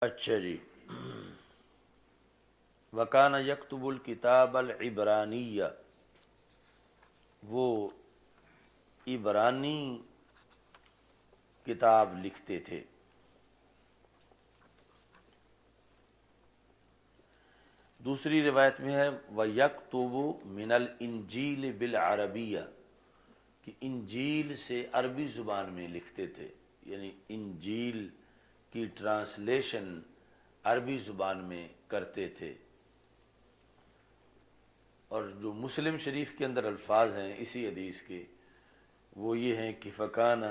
اچھا جی، وکان یکتب الکتاب العبرانیہ، وہ عبرانی کتاب لکھتے تھے۔ دوسری روایت میں ہے وَيَكْتُبُ مِنَ الْإِنْجِيلِ بِالْعَرَبِيَّةِ، کہ انجیل سے عربی زبان میں لکھتے تھے، یعنی انجیل کی ٹرانسلیشن عربی زبان میں کرتے تھے۔ اور جو مسلم شریف کے اندر الفاظ ہیں اسی حدیث کے، وہ یہ ہیں کہ فَكَانَ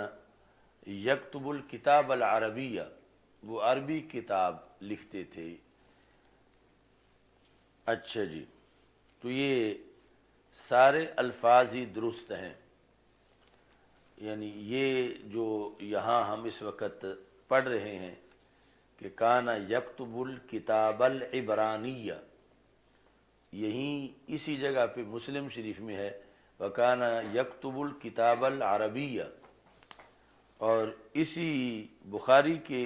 يَكْتُبُ الْكِتَابَ الْعَرَبِيَّ، وہ عربی کتاب لکھتے تھے۔ اچھا جی، تو یہ سارے الفاظ ہی درست ہیں، یعنی یہ جو یہاں ہم اس وقت پڑھ رہے ہیں کہ کانا یکتب الکتاب العبرانیہ، یہیں اسی جگہ پہ مسلم شریف میں ہے وکانا یکتب الکتاب العربیہ، اور اسی بخاری کے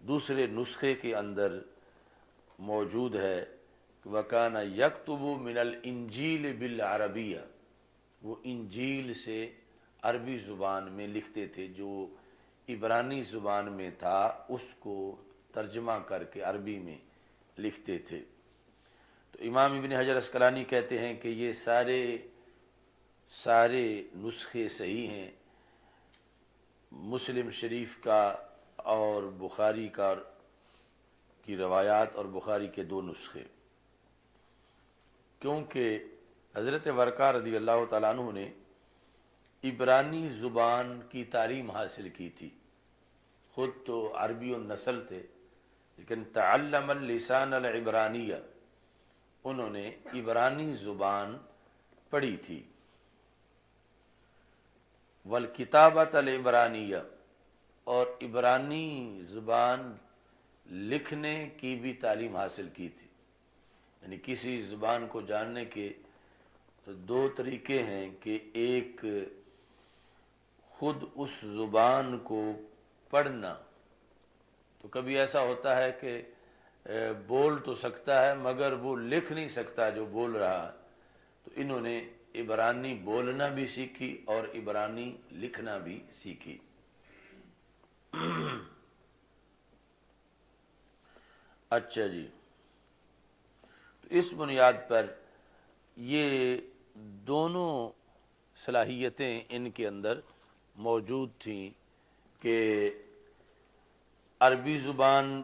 دوسرے نسخے کے اندر موجود ہے وکانا یکتب من الانجیل بالعربیہ، وہ انجیل سے عربی زبان میں لکھتے تھے، جو عبرانی زبان میں تھا اس کو ترجمہ کر کے عربی میں لکھتے تھے۔ تو امام ابن حجر عسقلانی کہتے ہیں کہ یہ سارے نسخے صحیح ہیں، مسلم شریف کا اور بخاری کی روایات اور بخاری کے دو نسخے، کیونکہ حضرت ورقہ رضی اللہ تعالیٰ عنہ نے عبرانی زبان کی تعلیم حاصل کی تھی، خود تو عربی النسل تھے لیکن تعلم اللسان العبرانیہ، انہوں نے عبرانی زبان پڑھی تھی، والکتابۃ العبرانیہ، اور عبرانی زبان لکھنے کی بھی تعلیم حاصل کی تھی۔ یعنی کسی زبان کو جاننے کے تو دو طریقے ہیں کہ ایک خود اس زبان کو پڑھنا، تو کبھی ایسا ہوتا ہے کہ بول تو سکتا ہے مگر وہ لکھ نہیں سکتا جو بول رہا ہے، تو انہوں نے عبرانی بولنا بھی سیکھی اور عبرانی لکھنا بھی سیکھی۔ اچھا جی، تو اس بنیاد پر یہ دونوں صلاحیتیں ان کے اندر موجود تھیں کہ عربی زبان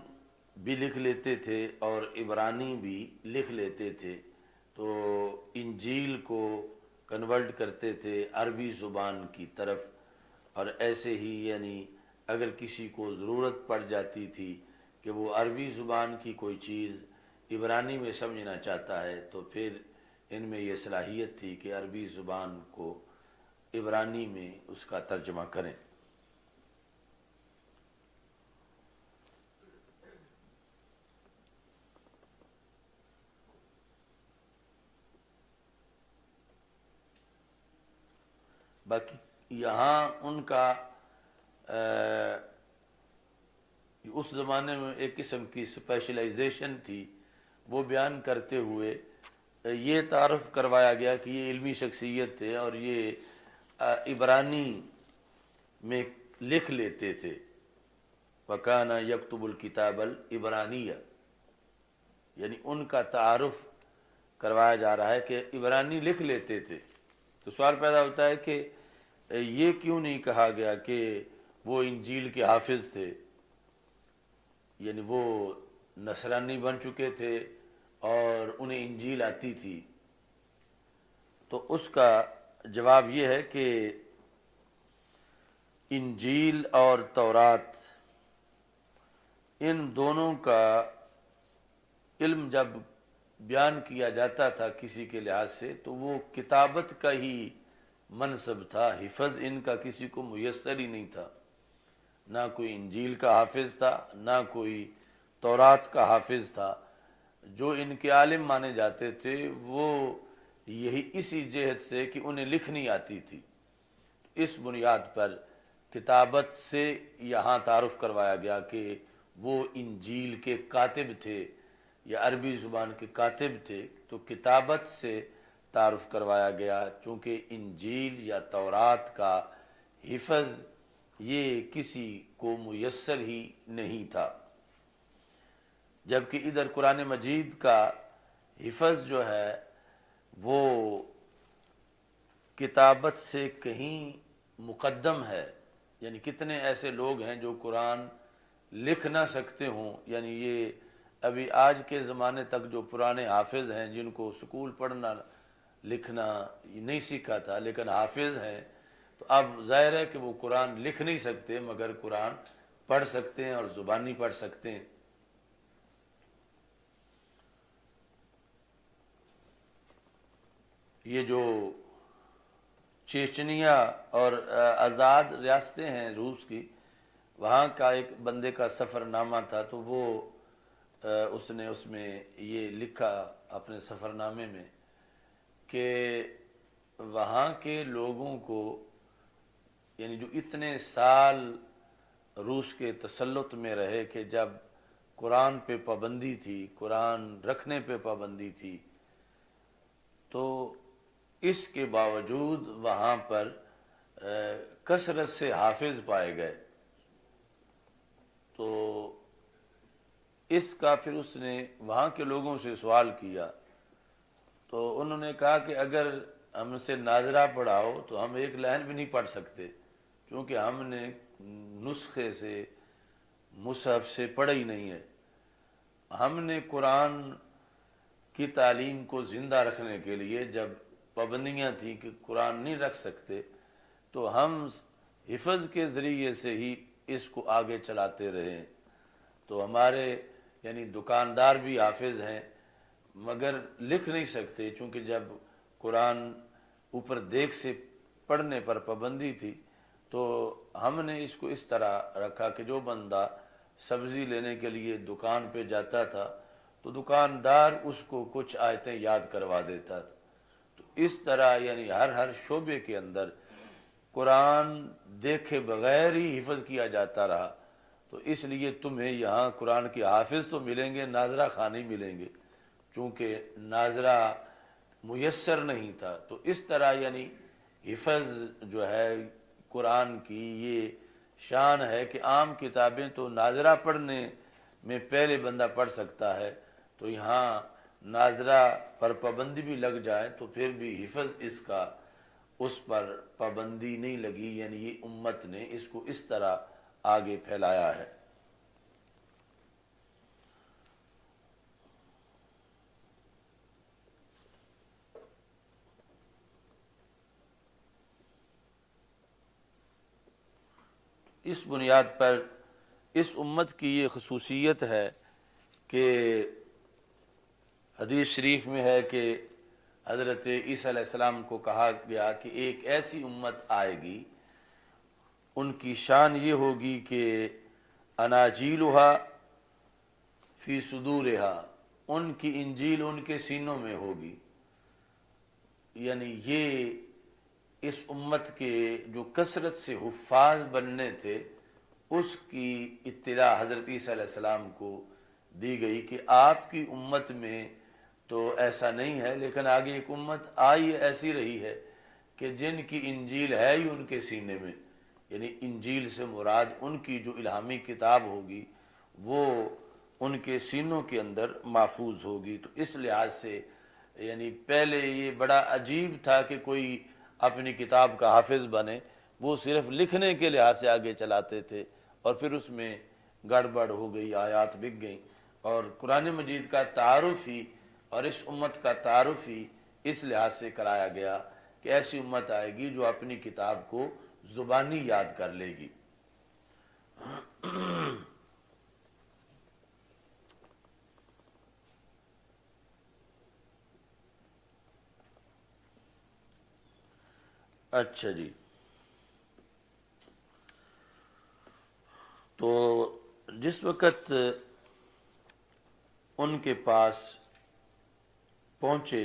بھی لکھ لیتے تھے اور عبرانی بھی لکھ لیتے تھے، تو انجیل کو کنورٹ کرتے تھے عربی زبان کی طرف، اور ایسے ہی یعنی اگر کسی کو ضرورت پڑ جاتی تھی کہ وہ عربی زبان کی کوئی چیز عبرانی میں سمجھنا چاہتا ہے تو پھر ان میں یہ صلاحیت تھی کہ عربی زبان کو عبرانی میں اس کا ترجمہ کریں۔ باقی یہاں ان کا اس زمانے میں ایک قسم کی اسپیشلائزیشن تھی، وہ بیان کرتے ہوئے یہ تعارف کروایا گیا کہ یہ علمی شخصیت تھے اور یہ عبرانی میں لکھ لیتے تھے، وَكَانَ يَكْتُبُ الْكِتَابَ الْعِبْرَانِيَّ، یعنی ان کا تعارف کروایا جا رہا ہے کہ عبرانی لکھ لیتے تھے۔ تو سوال پیدا ہوتا ہے کہ یہ کیوں نہیں کہا گیا کہ وہ انجیل کے حافظ تھے، یعنی وہ نصرانی بن چکے تھے اور انہیں انجیل آتی تھی؟ تو اس کا جواب یہ ہے کہ انجیل اور تورات ان دونوں کا علم جب بیان کیا جاتا تھا کسی کے لحاظ سے تو وہ کتابت کا ہی منصب تھا، حفظ ان کا کسی کو میسر ہی نہیں تھا، نہ کوئی انجیل کا حافظ تھا نہ کوئی تورات کا حافظ تھا۔ جو ان کے عالم مانے جاتے تھے وہ یہی اسی جہت سے کہ انہیں لکھنی آتی تھی، اس بنیاد پر کتابت سے یہاں تعارف کروایا گیا کہ وہ انجیل کے کاتب تھے یا عربی زبان کے کاتب تھے، تو کتابت سے تعارف کروایا گیا، چونکہ انجیل یا تورات کا حفظ یہ کسی کو میسر ہی نہیں تھا، جبکہ ادھر قرآن مجید کا حفظ جو ہے وہ کتابت سے کہیں مقدم ہے۔ یعنی کتنے ایسے لوگ ہیں جو قرآن لکھ نہ سکتے ہوں، یعنی یہ ابھی آج کے زمانے تک جو پرانے حافظ ہیں جن کو سکول پڑھنا لکھنا نہیں سیکھا تھا لیکن حافظ ہیں، تو اب ظاہر ہے کہ وہ قرآن لکھ نہیں سکتے مگر قرآن پڑھ سکتے ہیں اور زبانی پڑھ سکتے ہیں۔ یہ جو چیچنیا اور آزاد ریاستیں ہیں روس کی، وہاں کا ایک بندے کا سفر نامہ تھا، تو وہ اس نے اس میں یہ لکھا اپنے سفر نامے میں کہ وہاں کے لوگوں کو، یعنی جو اتنے سال روس کے تسلط میں رہے کہ جب قرآن پہ پابندی تھی، قرآن رکھنے پہ پابندی تھی، تو اس کے باوجود وہاں پر کثرت سے حافظ پائے گئے۔ تو اس کا پھر اس نے وہاں کے لوگوں سے سوال کیا، تو انہوں نے کہا کہ اگر ہم سے ناظرہ پڑھاؤ تو ہم ایک لائن بھی نہیں پڑھ سکتے، کیونکہ ہم نے نسخے سے مصحف سے پڑھا ہی نہیں ہے۔ ہم نے قرآن کی تعلیم کو زندہ رکھنے کے لیے جب پابندیاں تھیں کہ قرآن نہیں رکھ سکتے، تو ہم حفظ کے ذریعے سے ہی اس کو آگے چلاتے رہے۔ تو ہمارے یعنی دکاندار بھی حافظ ہیں مگر لکھ نہیں سکتے، چونکہ جب قرآن اوپر دیکھ سے پڑھنے پر پابندی تھی، تو ہم نے اس کو اس طرح رکھا کہ جو بندہ سبزی لینے کے لیے دکان پہ جاتا تھا تو دکاندار اس کو کچھ آیتیں یاد کروا دیتا تھا۔ تو اس طرح یعنی ہر شعبے کے اندر قرآن دیکھے بغیر ہی حفظ کیا جاتا رہا۔ تو اس لیے تمہیں یہاں قرآن کے حافظ تو ملیں گے، ناظرہ خان ہی ملیں گے، چونکہ ناظرہ میسر نہیں تھا۔ تو اس طرح یعنی حفظ جو ہے قرآن کی یہ شان ہے کہ عام کتابیں تو ناظرہ پڑھنے میں پہلے بندہ پڑھ سکتا ہے، تو یہاں ناظرہ پر پابندی بھی لگ جائے تو پھر بھی حفظ اس کا اس پر پابندی نہیں لگی، یعنی یہ امت نے اس کو اس طرح آگے پھیلایا ہے۔ اس بنیاد پر اس امت کی یہ خصوصیت ہے کہ حدیث شریف میں ہے کہ حضرت عیسیٰ علیہ السلام کو کہا گیا کہ ایک ایسی امت آئے گی، ان کی شان یہ ہوگی کہ اناجیلھا فی صدورھا، ان کی انجیل ان کے سینوں میں ہوگی۔ یعنی یہ اس امت کے جو کثرت سے حفاظ بننے تھے اس کی اطلاع حضرت عیسیٰ علیہ السلام کو دی گئی کہ آپ کی امت میں تو ایسا نہیں ہے، لیکن آگے ایک امت آئی ایسی رہی ہے کہ جن کی انجیل ہے ہی ان کے سینے میں، یعنی انجیل سے مراد ان کی جو الہامی کتاب ہوگی وہ ان کے سینوں کے اندر محفوظ ہوگی۔ تو اس لحاظ سے یعنی پہلے یہ بڑا عجیب تھا کہ کوئی اپنی کتاب کا حافظ بنے، وہ صرف لکھنے کے لحاظ سے آگے چلاتے تھے، اور پھر اس میں گڑبڑ ہو گئی، آیات بک گئیں، اور قرآن مجید کا تعارف ہی اور اس امت کا تعارف ہی اس لحاظ سے کرایا گیا کہ ایسی امت آئے گی جو اپنی کتاب کو زبانی یاد کر لے گی۔ اچھا جی، تو جس وقت ان کے پاس پہنچے،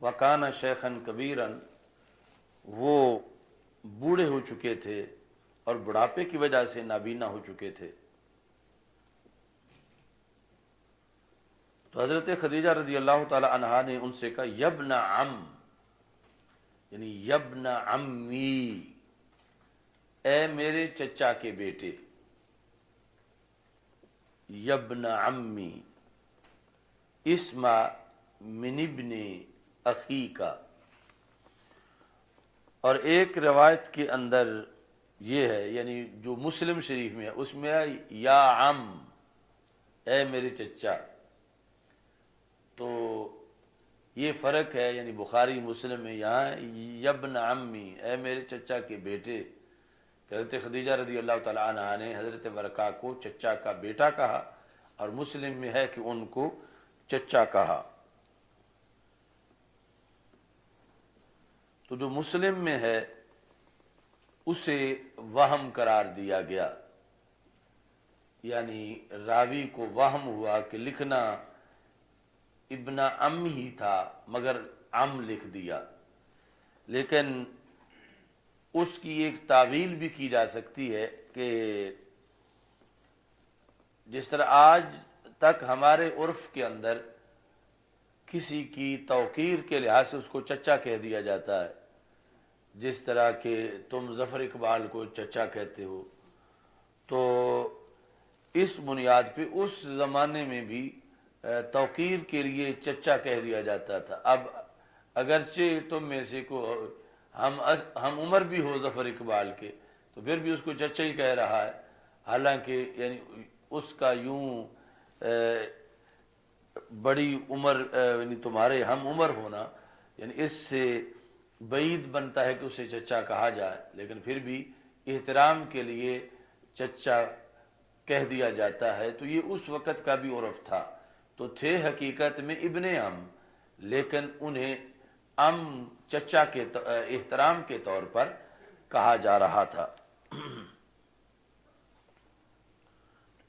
وَكَانَ شَيْخًا كَبِيرًا، وہ بوڑھے ہو چکے تھے، اور بڑھاپے کی وجہ سے نابینا ہو چکے تھے۔ تو حضرت خدیجہ رضی اللہ تعالی عنہا نے ان سے کہا یبن عم، یعنی یبن عمی، اے میرے چچا کے بیٹے، یبن عمی اسما من ابن اخی کا۔ اور ایک روایت کے اندر یہ ہے، یعنی جو مسلم شریف میں ہے اس میں ہے یا عم، اے میرے چچا۔ تو یہ فرق ہے، یعنی بخاری مسلم میں یہاں ہے یبن عمی، اے میرے چچا کے بیٹے۔ حضرت خدیجہ رضی اللہ تعالی عنہا نے حضرت ورقہ کو چچا کا بیٹا کہا، اور مسلم میں ہے کہ ان کو چچا کہا۔ تو جو مسلم میں ہے اسے وہم قرار دیا گیا، یعنی راوی کو وہم ہوا کہ لکھنا ابن ام ہی تھا مگر ام لکھ دیا۔ لیکن اس کی ایک تعویل بھی کی جا سکتی ہے کہ جس طرح آج تک ہمارے عرف کے اندر کسی کی توقیر کے لحاظ سے اس کو چچا کہہ دیا جاتا ہے، جس طرح کہ تم ظفر اقبال کو چچا کہتے ہو، تو اس بنیاد پہ اس زمانے میں بھی توقیر کے لیے چچا کہہ دیا جاتا تھا۔ اب اگرچہ تم میں سے کو ہم عمر بھی ہو ظفر اقبال کے، تو پھر بھی اس کو چچا ہی کہہ رہا ہے، حالانکہ یعنی اس کا یوں بڑی عمر یعنی تمہارے ہم عمر ہونا، یعنی اس سے بعید بنتا ہے کہ اسے چچا کہا جائے، لیکن پھر بھی احترام کے لیے چچا کہہ دیا جاتا ہے۔ تو یہ اس وقت کا بھی عرف تھا، تو تھے حقیقت میں ابن ام، لیکن انہیں ام چچا کے احترام کے طور پر کہا جا رہا تھا۔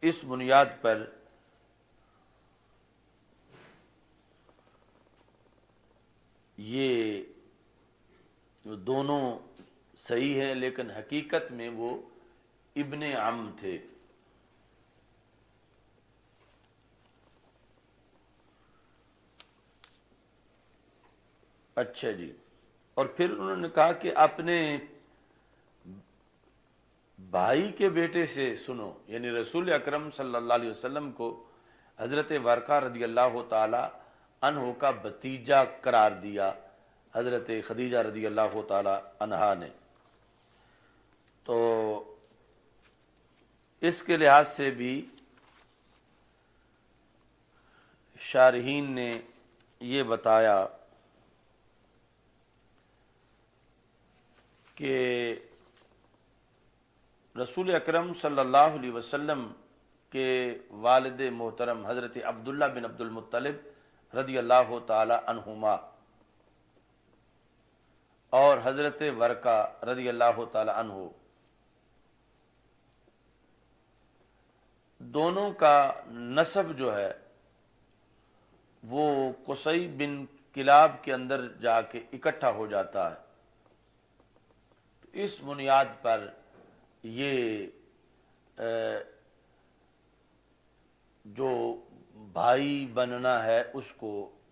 اس بنیاد پر یہ دونوں صحیح ہیں، لیکن حقیقت میں وہ ابن عم تھے۔ اچھا جی، اور پھر انہوں نے کہا کہ اپنے بھائی کے بیٹے سے سنو، یعنی رسول اکرم صلی اللہ علیہ وسلم کو حضرت ورقہ رضی اللہ تعالی عنہ کا بھتیجا قرار دیا حضرت خدیجہ رضی اللہ تعالی عنہا نے۔ تو اس کے لحاظ سے بھی شارحین نے یہ بتایا کہ رسول اکرم صلی اللہ علیہ وسلم کے والد محترم حضرت عبداللہ بن عبد المطلب رضی اللہ تعالی عنہما اور حضرت ورقہ رضی اللہ تعالی عنہ، دونوں کا نسب جو ہے وہ قصی بن کلاب کے اندر جا کے اکٹھا ہو جاتا ہے۔ اس بنیاد پر یہ جو بھائی بننا ہے اس کو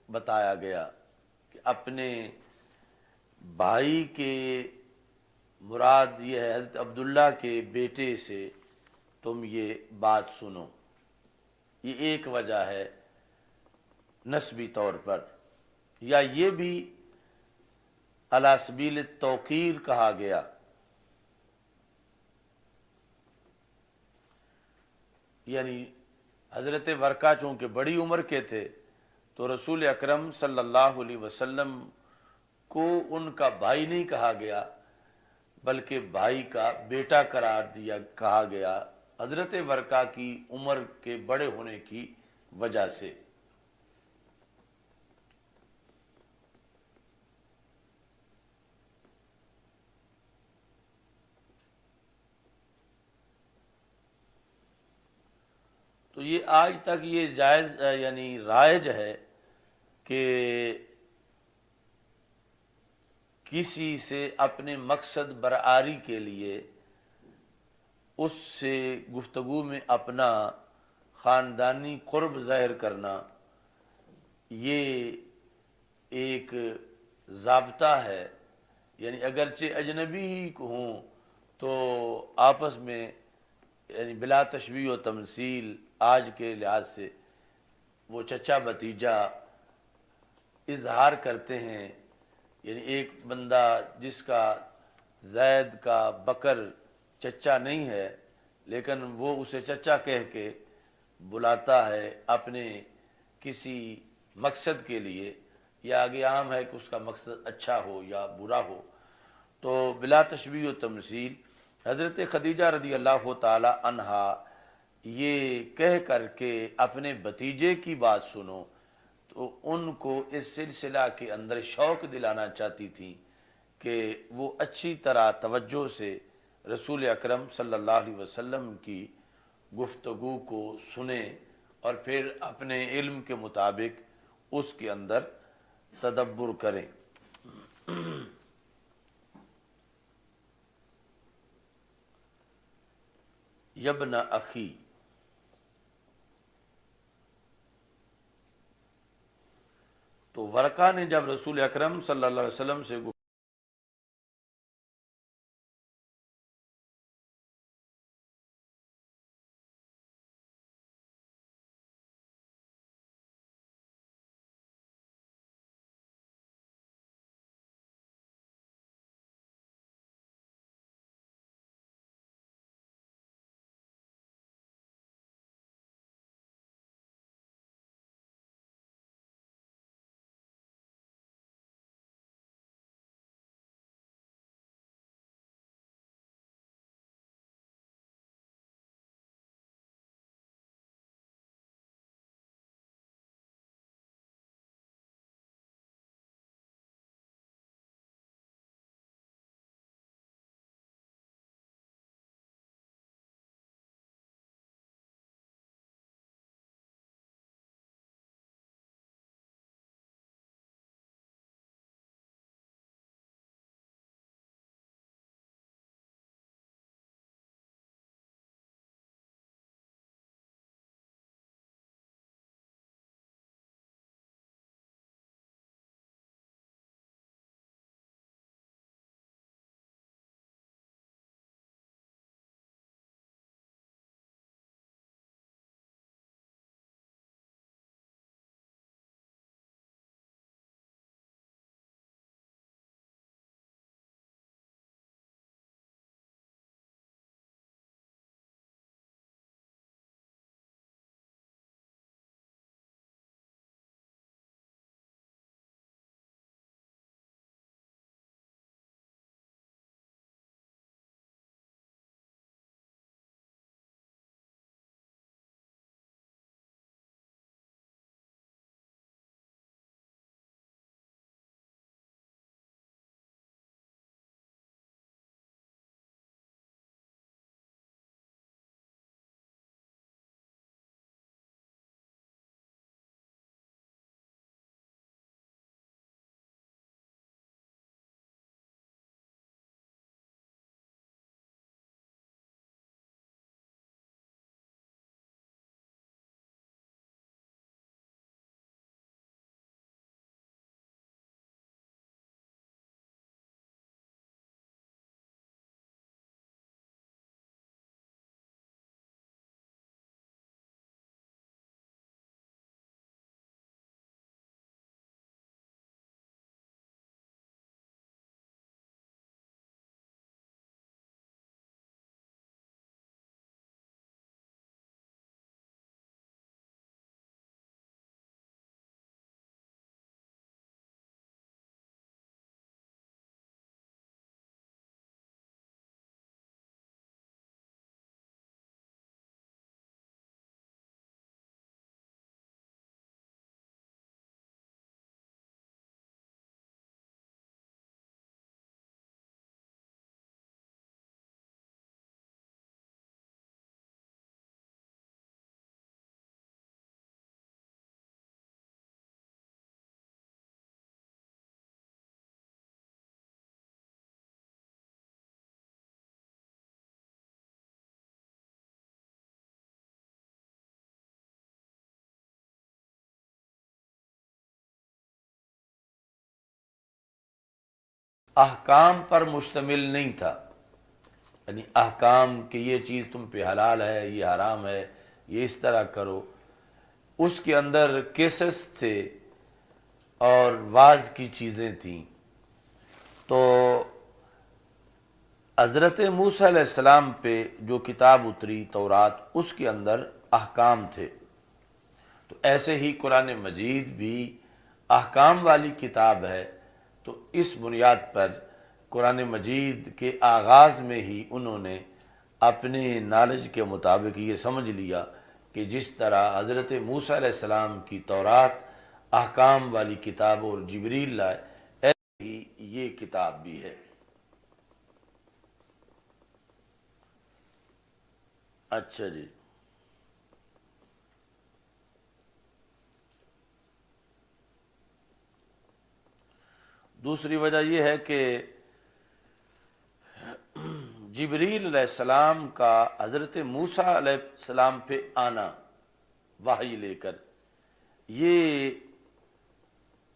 بتایا گیا کہ اپنے بھائی کے مراد یہ ہے حضرت عبداللہ کے بیٹے سے تم یہ بات سنو۔ یہ ایک وجہ ہے نسبی طور پر، یا یہ بھی علی سبیل توقیر کہا گیا۔ یعنی حضرت ورقہ چونکہ بڑی عمر کے تھے تو رسول اکرم صلی اللہ علیہ وسلم کو ان کا بھائی نہیں کہا گیا بلکہ بھائی کا بیٹا قرار دیا کہا گیا، حضرت ورقہ کی عمر کے بڑے ہونے کی وجہ سے۔ تو یہ آج تک یہ جائز یعنی رائج ہے کہ کسی سے اپنے مقصد برآری کے لیے اس سے گفتگو میں اپنا خاندانی قرب ظاہر کرنا، یہ ایک ضابطہ ہے. یعنی اگرچہ اجنبی ہی ہوں تو آپس میں یعنی بلا تشبیہ و تمثیل آج کے لحاظ سے وہ چچا بھتیجا اظہار کرتے ہیں. یعنی ایک بندہ جس کا زید کا بکر چچا نہیں ہے لیکن وہ اسے چچا کہہ کے بلاتا ہے اپنے کسی مقصد کے لیے، یا آگے عام ہے کہ اس کا مقصد اچھا ہو یا برا ہو، تو بلا تشبیہ و تمثیل حضرت خدیجہ رضی اللہ تعالی عنہا یہ کہہ کر کے اپنے بھتیجے کی بات سنو تو ان کو اس سلسلہ کے اندر شوق دلانا چاہتی تھی کہ وہ اچھی طرح توجہ سے رسول اکرم صلی اللہ علیہ وسلم کی گفتگو کو سنیں اور پھر اپنے علم کے مطابق اس کے اندر تدبر کریں. یبن اخی، تو ورقہ نے جب رسول اکرم صلی اللہ علیہ وسلم سے احکام پر مشتمل نہیں تھا، یعنی احکام کہ یہ چیز تم پہ حلال ہے، یہ حرام ہے، یہ اس طرح کرو. اس کے اندر کیسز تھے اور واعظ کی چیزیں تھیں. تو حضرت موسیٰ علیہ السلام پہ جو کتاب اتری تورات، اس کے اندر احکام تھے. تو ایسے ہی قرآن مجید بھی احکام والی کتاب ہے. تو اس بنیاد پر قرآن مجید کے آغاز میں ہی انہوں نے اپنے نالج کے مطابق یہ سمجھ لیا کہ جس طرح حضرت موسیٰ علیہ السلام کی تورات احکام والی کتاب اور جبریل لائے، ایسے ہی یہ کتاب بھی ہے. اچھا جی. دوسری وجہ یہ ہے کہ جبریل علیہ السلام کا حضرت موسیٰ علیہ السلام پہ آنا وحی لے کر، یہ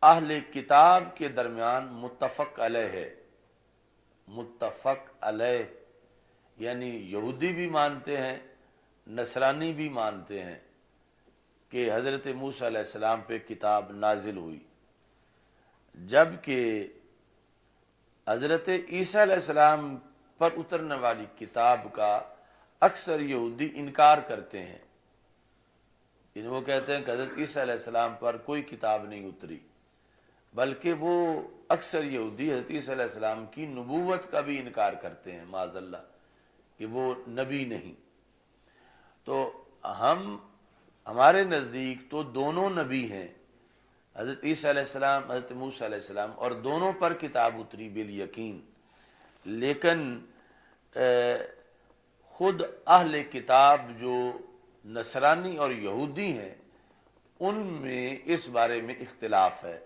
اہل کتاب کے درمیان متفق علیہ ہے. متفق علیہ یعنی یہودی بھی مانتے ہیں، نصرانی بھی مانتے ہیں کہ حضرت موسیٰ علیہ السلام پہ کتاب نازل ہوئی، جبکہ حضرت عیسیٰ علیہ السلام پر اترنے والی کتاب کا اکثر یہودی انکار کرتے ہیں. وہ کہتے ہیں کہ حضرت عیسیٰ علیہ السلام پر کوئی کتاب نہیں اتری، بلکہ وہ اکثر یہودی حضرت عیسیٰ علیہ السلام کی نبوت کا بھی انکار کرتے ہیں، معاذ اللہ، کہ وہ نبی نہیں. تو ہمارے نزدیک تو دونوں نبی ہیں، حضرت عیسیٰ علیہ السلام، حضرت موسیٰ علیہ السلام، اور دونوں پر کتاب اتری بالیقین. لیکن خود اہل کتاب جو نصرانی اور یہودی ہیں، ان میں اس بارے میں اختلاف ہے.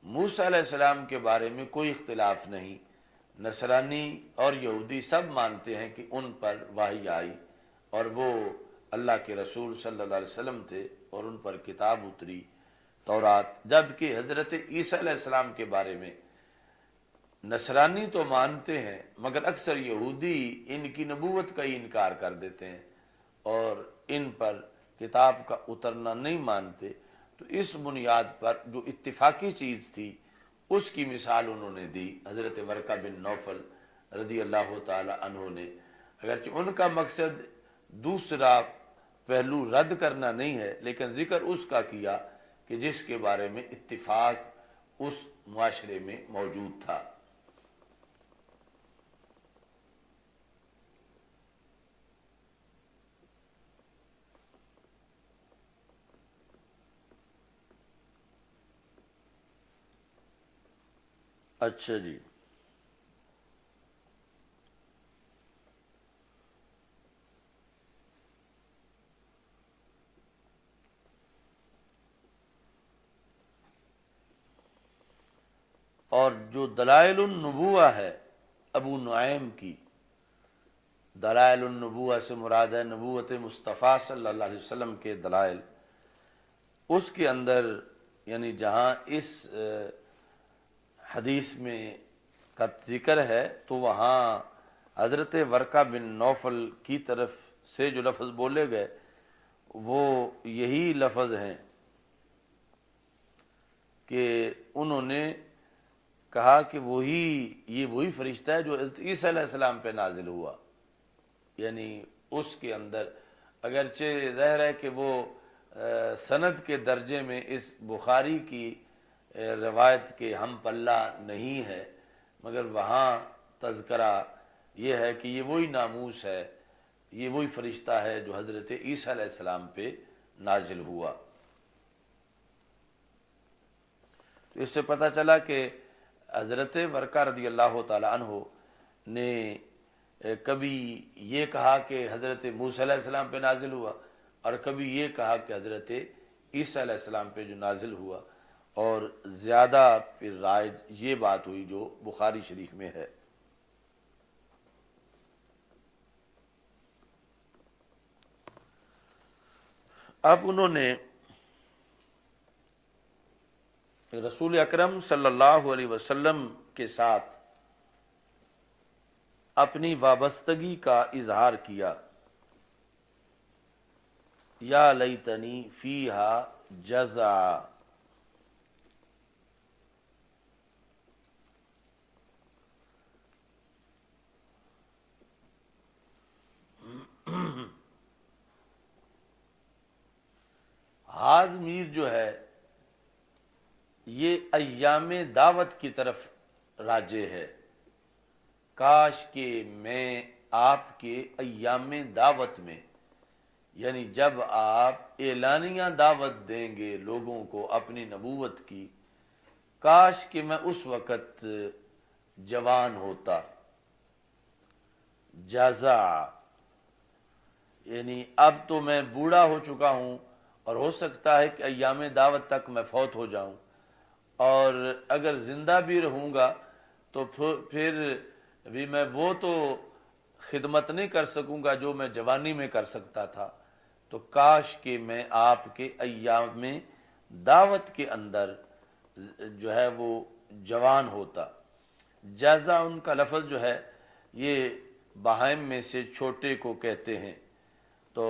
موسیٰ علیہ السلام کے بارے میں کوئی اختلاف نہیں. نصرانی اور یہودی سب مانتے ہیں کہ ان پر وحی آئی اور وہ اللہ کے رسول صلی اللہ علیہ وسلم تھے اور ان پر کتاب اتری تورات. جبکہ حضرت عیسیٰ علیہ السلام کے بارے میں نصرانی تو مانتے ہیں، مگر اکثر یہودی ان کی نبوت کا ہی انکار کر دیتے ہیں اور ان پر کتاب کا اترنا نہیں مانتے. تو اس بنیاد پر جو اتفاقی چیز تھی اس کی مثال انہوں نے دی حضرت ورقہ بن نوفل رضی اللہ تعالی عنہ نے. اگرچہ ان کا مقصد دوسرا پہلو رد کرنا نہیں ہے، لیکن ذکر اس کا کیا کہ جس کے بارے میں اتفاق اس معاشرے میں موجود تھا. اچھا جی. اور جو دلائل النبوہ ہے ابو نعیم کی، دلائل النبوہ سے مراد ہے نبوت مصطفیٰ صلی اللہ علیہ وسلم کے دلائل. اس کے اندر یعنی جہاں اس حدیث میں کا ذکر ہے تو وہاں حضرت ورقہ بن نوفل کی طرف سے جو لفظ بولے گئے وہ یہی لفظ ہیں کہ انہوں نے کہا کہ یہ وہی فرشتہ ہے جو حضرت عیسیٰ علیہ السلام پہ نازل ہوا. یعنی اس کے اندر اگرچہ ظاہر ہے کہ وہ سند کے درجے میں اس بخاری کی روایت کے ہم پلہ نہیں ہے، مگر وہاں تذکرہ یہ ہے کہ یہ وہی ناموس ہے، یہ وہی فرشتہ ہے جو حضرت عیسیٰ علیہ السلام پہ نازل ہوا. تو اس سے پتہ چلا کہ حضرت ورقہ رضی اللہ تعالی عنہ نے کبھی یہ کہا کہ حضرت موسیٰ علیہ السلام پہ نازل ہوا اور کبھی یہ کہا کہ حضرت عیسیٰ علیہ السلام پہ جو نازل ہوا، اور زیادہ پھر رائج یہ بات ہوئی جو بخاری شریف میں ہے. اب انہوں نے رسول اکرم صلی اللہ علیہ وسلم کے ساتھ اپنی وابستگی کا اظہار کیا، یا لیتنی فیہا جزع، حاز میر جو ہے یہ ایام دعوت کی طرف راجع ہے، کاش کہ میں آپ کے ایام دعوت میں، یعنی جب آپ اعلانیہ دعوت دیں گے لوگوں کو اپنی نبوت کی، کاش کہ میں اس وقت جوان ہوتا۔ جزع یعنی اب تو میں بوڑھا ہو چکا ہوں اور ہو سکتا ہے کہ ایام دعوت تک میں فوت ہو جاؤں، اور اگر زندہ بھی رہوں گا تو پھر بھی میں وہ تو خدمت نہیں کر سکوں گا جو میں جوانی میں کر سکتا تھا، تو کاش کہ میں آپ کے ایام میں دعوت کے اندر جو ہے وہ جوان ہوتا۔ جزع ان کا لفظ جو ہے یہ بہائم میں سے چھوٹے کو کہتے ہیں، تو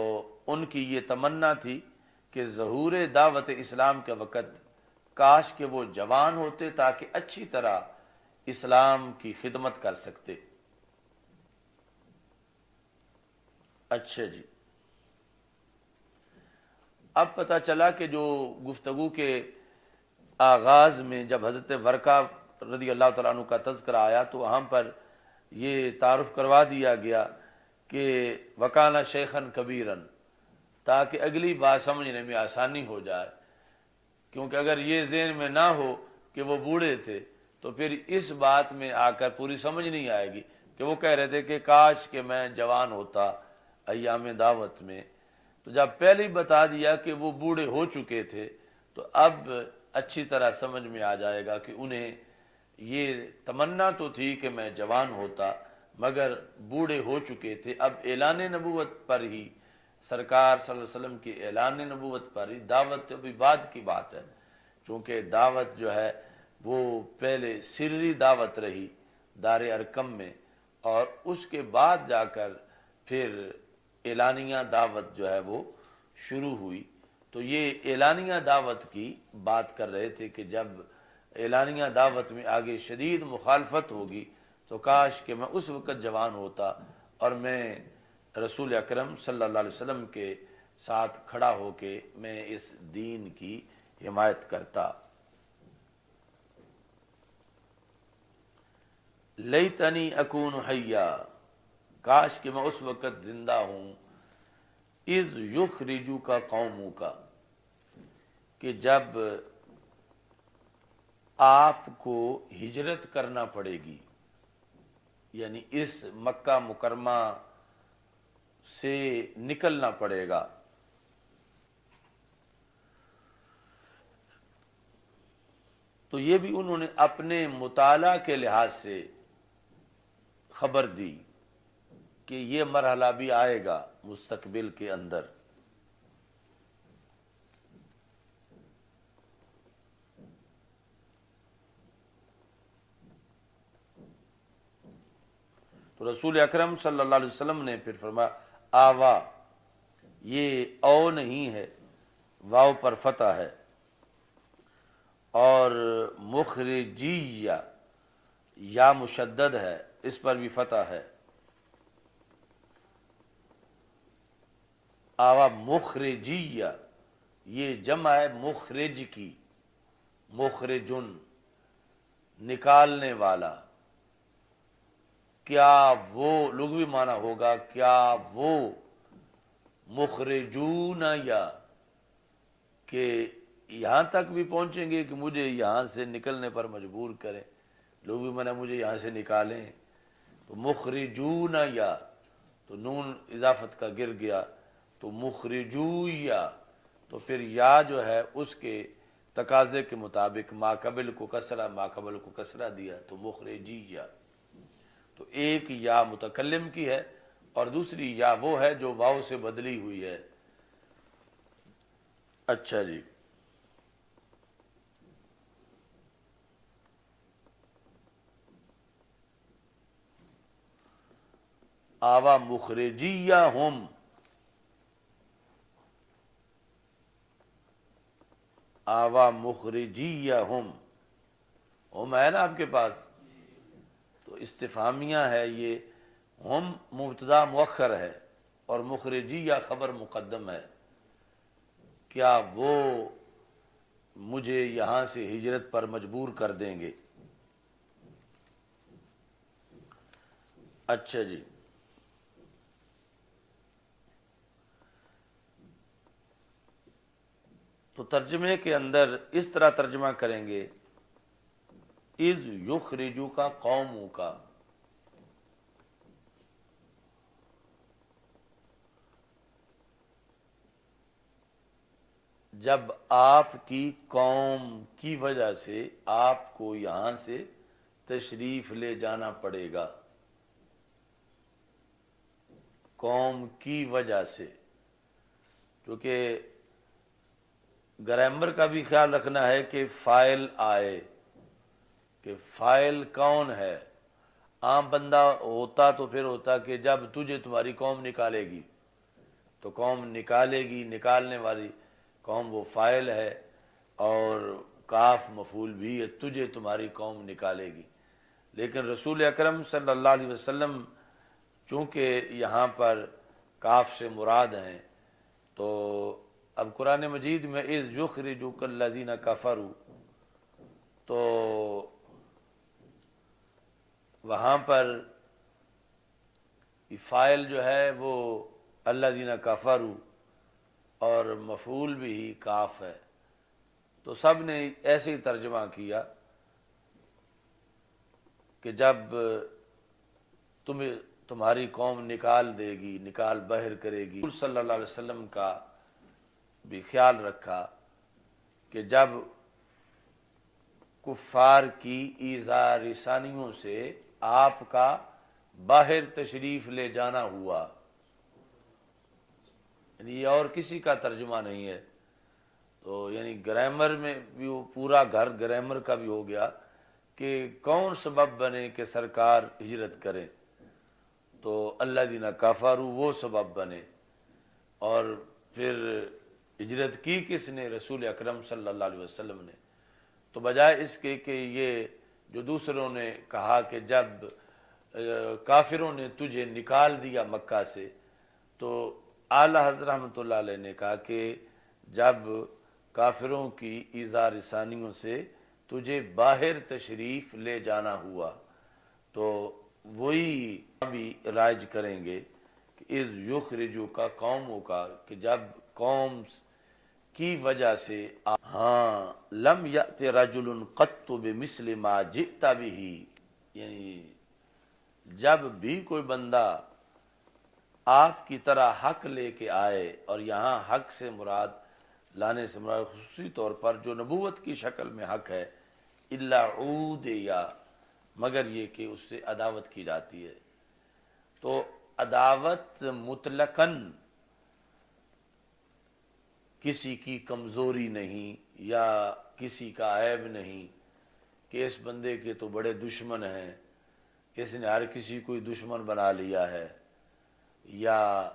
ان کی یہ تمنا تھی کہ ظہور دعوت اسلام کے وقت کاش کہ وہ جوان ہوتے تاکہ اچھی طرح اسلام کی خدمت کر سکتے۔ اچھا جی، اب پتہ چلا کہ جو گفتگو کے آغاز میں جب حضرت ورقہ رضی اللہ تعالیٰ عنہ کا تذکرہ آیا تو وہاں پر یہ تعارف کروا دیا گیا کہ وکانہ شیخن کبیرن، تاکہ اگلی بات سمجھنے میں آسانی ہو جائے، کیونکہ اگر یہ ذہن میں نہ ہو کہ وہ بوڑھے تھے تو پھر اس بات میں آ کر پوری سمجھ نہیں آئے گی کہ وہ کہہ رہے تھے کہ کاش کہ میں جوان ہوتا ایام دعوت میں، تو جب پہلے ہی بتا دیا کہ وہ بوڑھے ہو چکے تھے تو اب اچھی طرح سمجھ میں آ جائے گا کہ انہیں یہ تمنا تو تھی کہ میں جوان ہوتا مگر بوڑھے ہو چکے تھے۔ اب اعلان نبوت پر ہی، سرکار صلی اللہ علیہ وسلم کی اعلان نبوت پر ہی، دعوت ابھی بعد کی بات ہے، چونکہ دعوت جو ہے وہ پہلے سری دعوت رہی دار ارکم میں، اور اس کے بعد جا کر پھر اعلانیہ دعوت جو ہے وہ شروع ہوئی۔ تو یہ اعلانیہ دعوت کی بات کر رہے تھے کہ جب اعلانیہ دعوت میں آگے شدید مخالفت ہوگی تو کاش کہ میں اس وقت جوان ہوتا اور میں رسول اکرم صلی اللہ علیہ وسلم کے ساتھ کھڑا ہو کے میں اس دین کی حمایت کرتا۔ لیتنی اکون حیا، کاش کہ میں اس وقت زندہ ہوں، اذ یخرجو کا قوموں کا، کہ جب آپ کو ہجرت کرنا پڑے گی، یعنی اس مکہ مکرمہ سے نکلنا پڑے گا۔ تو یہ بھی انہوں نے اپنے مطالعہ کے لحاظ سے خبر دی کہ یہ مرحلہ بھی آئے گا مستقبل کے اندر۔ تو رسول اکرم صلی اللہ علیہ وسلم نے پھر فرمایا آوا، یہ او نہیں ہے، واو پر فتح ہے، اور مخرجیہ یا مشدد ہے، اس پر بھی فتح ہے۔ آوا مخرجیہ، یہ جمع ہے مخرج کی، مخرجن نکالنے والا، کیا وہ لغوی معنی ہوگا کیا وہ مخرجون، یا کہ یہاں تک بھی پہنچیں گے کہ مجھے یہاں سے نکلنے پر مجبور کریں، لغوی معنی مجھے یہاں سے نکالیں، تو مخرجون یا، تو نون اضافت کا گر گیا تو مخرجو یا، تو پھر یا جو ہے اس کے تقاضے کے مطابق ما قبل کو کسرہ، ما قبل کو کسرہ دیا تو مخرجی یا، تو ایک یا متکلم کی ہے اور دوسری یا وہ ہے جو واو سے بدلی ہوئی ہے۔ اچھا جی، آوا مخرجیہم، آوا مخرجیہم، ہم ہے نا آپ کے پاس، تو استفہامیہ ہے یہ، ہم مبتدا مؤخر ہے اور مخرجیہ خبر مقدم ہے، کیا وہ مجھے یہاں سے ہجرت پر مجبور کر دیں گے؟ اچھا جی، تو ترجمے کے اندر اس طرح ترجمہ کریں گے، اذ یخرجو کا قوموں کا، جب آپ کی قوم کی وجہ سے آپ کو یہاں سے تشریف لے جانا پڑے گا، قوم کی وجہ سے، کیونکہ گرامر کا بھی خیال رکھنا ہے کہ فاعل آئے، کہ فاعل کون ہے۔ عام بندہ ہوتا تو پھر ہوتا کہ جب تجھے تمہاری قوم نکالے گی، تو قوم نکالے گی، نکالنے والی قوم وہ فاعل ہے، اور کاف مفعول بھی ہے، تجھے تمہاری قوم نکالے گی۔ لیکن رسول اکرم صلی اللہ علیہ وسلم چونکہ یہاں پر کاف سے مراد ہیں، تو اب قرآن مجید میں اذ یخرجک الذین کفروا، تو وہاں پر فاعل جو ہے وہ الذین کفروا اور مفعول بھی کاف ہے، تو سب نے ایسے ہی ترجمہ کیا کہ جب تمہاری قوم نکال دے گی، نکال باہر کرے گی۔ رسول صلی اللہ علیہ وسلم کا بھی خیال رکھا کہ جب کفار کی ایذا رسانیوں سے آپ کا باہر تشریف لے جانا ہوا، یعنی یہ اور کسی کا ترجمہ نہیں ہے، تو یعنی گرامر میں بھی وہ پورا گھر گرامر کا بھی ہو گیا کہ کون سبب بنے کہ سرکار ہجرت کریں، تو الذین کفروا وہ سبب بنے، اور پھر ہجرت کی کس نے؟ رسول اکرم صلی اللہ علیہ وسلم نے۔ تو بجائے اس کے کہ یہ جو دوسروں نے کہا کہ جب کافروں نے تجھے نکال دیا مکہ سے، تو اعلی حضرت رحمۃ اللہ علیہ نے کہا کہ جب کافروں کی ایذا رسانیوں سے تجھے باہر تشریف لے جانا ہوا، تو وہی بھی رائج کریں گے کہ اذ یخرجو کا قوموں کا، کہ جب قوم کی وجہ سے ہاں لم یأت رجل قط بمثل ما جئت بہ، یعنی جب بھی کوئی بندہ آپ کی طرح حق لے کے آئے، اور یہاں حق سے مراد لانے سے مراد خصوصی طور پر جو نبوت کی شکل میں حق ہے، الا عود، یا مگر یہ کہ اس سے عداوت کی جاتی ہے، تو عداوت مطلقاً کسی کی کمزوری نہیں یا کسی کا عیب نہیں کہ اس بندے کے تو بڑے دشمن ہیں، اس نے ہر کسی کو دشمن بنا لیا ہے، یا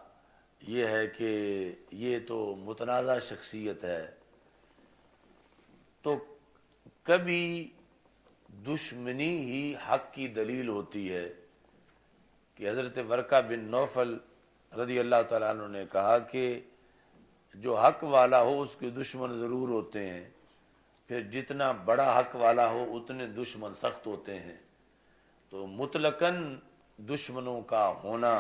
یہ ہے کہ یہ تو متنازع شخصیت ہے۔ تو کبھی دشمنی ہی حق کی دلیل ہوتی ہے، کہ حضرت ورقہ بن نوفل رضی اللہ تعالیٰ عنہ نے کہا کہ جو حق والا ہو اس کے دشمن ضرور ہوتے ہیں، پھر جتنا بڑا حق والا ہو اتنے دشمن سخت ہوتے ہیں، تو مطلقاً دشمنوں کا ہونا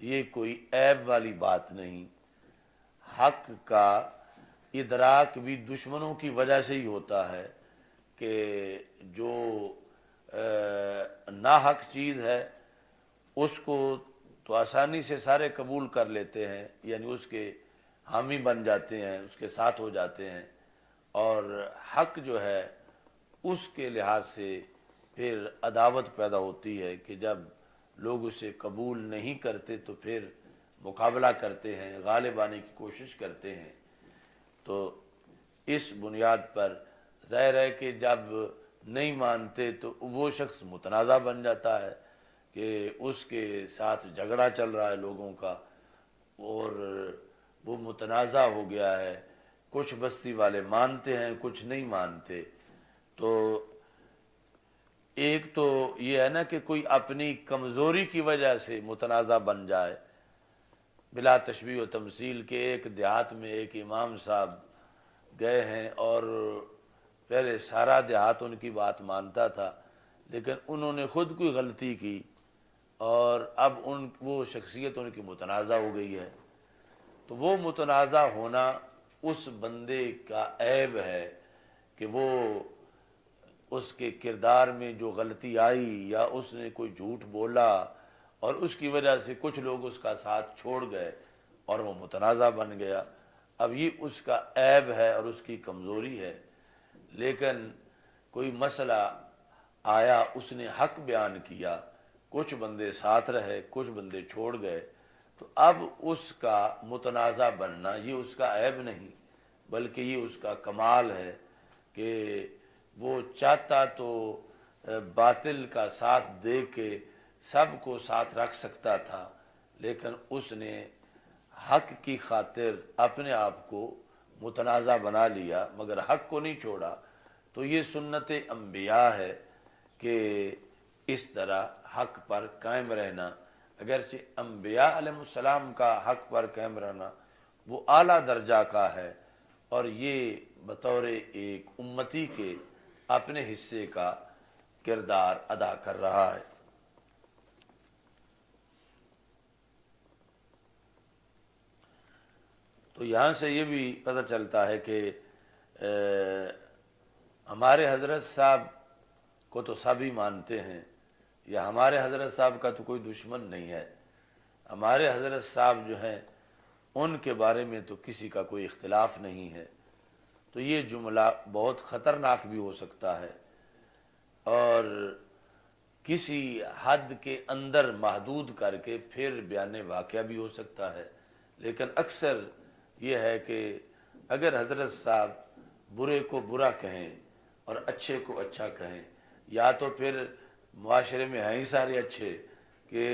یہ کوئی عیب والی بات نہیں، حق کا ادراک بھی دشمنوں کی وجہ سے ہی ہوتا ہے، کہ جو ناحق چیز ہے اس کو تو آسانی سے سارے قبول کر لیتے ہیں، یعنی اس کے حامی بن جاتے ہیں، اس کے ساتھ ہو جاتے ہیں، اور حق جو ہے اس کے لحاظ سے پھر عداوت پیدا ہوتی ہے کہ جب لوگ اسے قبول نہیں کرتے تو پھر مقابلہ کرتے ہیں، غالب آنے کی کوشش کرتے ہیں۔ تو اس بنیاد پر ظاہر ہے کہ جب نہیں مانتے تو وہ شخص متنازع بن جاتا ہے کہ اس کے ساتھ جھگڑا چل رہا ہے لوگوں کا اور وہ متنازع ہو گیا ہے، کچھ بستی والے مانتے ہیں کچھ نہیں مانتے، تو ایک تو یہ ہے نا کہ کوئی اپنی کمزوری کی وجہ سے متنازع بن جائے، بلا تشبیہ و تمثیل کے ایک دیہات میں ایک امام صاحب گئے ہیں اور پہلے سارا دیہات ان کی بات مانتا تھا، لیکن انہوں نے خود کوئی غلطی کی اور اب وہ شخصیت ان کی متنازع ہو گئی ہے، تو وہ متنازع ہونا اس بندے کا عیب ہے کہ وہ اس کے کردار میں جو غلطی آئی یا اس نے کوئی جھوٹ بولا اور اس کی وجہ سے کچھ لوگ اس کا ساتھ چھوڑ گئے اور وہ متنازع بن گیا، اب یہ اس کا عیب ہے اور اس کی کمزوری ہے۔ لیکن کوئی مسئلہ آیا، اس نے حق بیان کیا، کچھ بندے ساتھ رہے کچھ بندے چھوڑ گئے، تو اب اس کا متنازع بننا یہ اس کا عیب نہیں بلکہ یہ اس کا کمال ہے کہ وہ چاہتا تو باطل کا ساتھ دے کے سب کو ساتھ رکھ سکتا تھا، لیکن اس نے حق کی خاطر اپنے آپ کو متنازع بنا لیا مگر حق کو نہیں چھوڑا۔ تو یہ سنت انبیاء ہے کہ اس طرح حق پر قائم رہنا، اگرچہ انبیاء علیہ السلام کا حق پر قائم رہنا وہ اعلیٰ درجہ کا ہے اور یہ بطور ایک امتی کے اپنے حصے کا کردار ادا کر رہا ہے۔ تو یہاں سے یہ بھی پتہ چلتا ہے کہ ہمارے حضرت صاحب کو تو سب ہی مانتے ہیں، یا ہمارے حضرت صاحب کا تو کوئی دشمن نہیں ہے، ہمارے حضرت صاحب جو ہیں ان کے بارے میں تو کسی کا کوئی اختلاف نہیں ہے، تو یہ جملہ بہت خطرناک بھی ہو سکتا ہے اور کسی حد کے اندر محدود کر کے پھر بیان واقعہ بھی ہو سکتا ہے، لیکن اکثر یہ ہے کہ اگر حضرت صاحب برے کو برا کہیں اور اچھے کو اچھا کہیں، یا تو پھر معاشرے میں ہیں ہی سارے اچھے کہ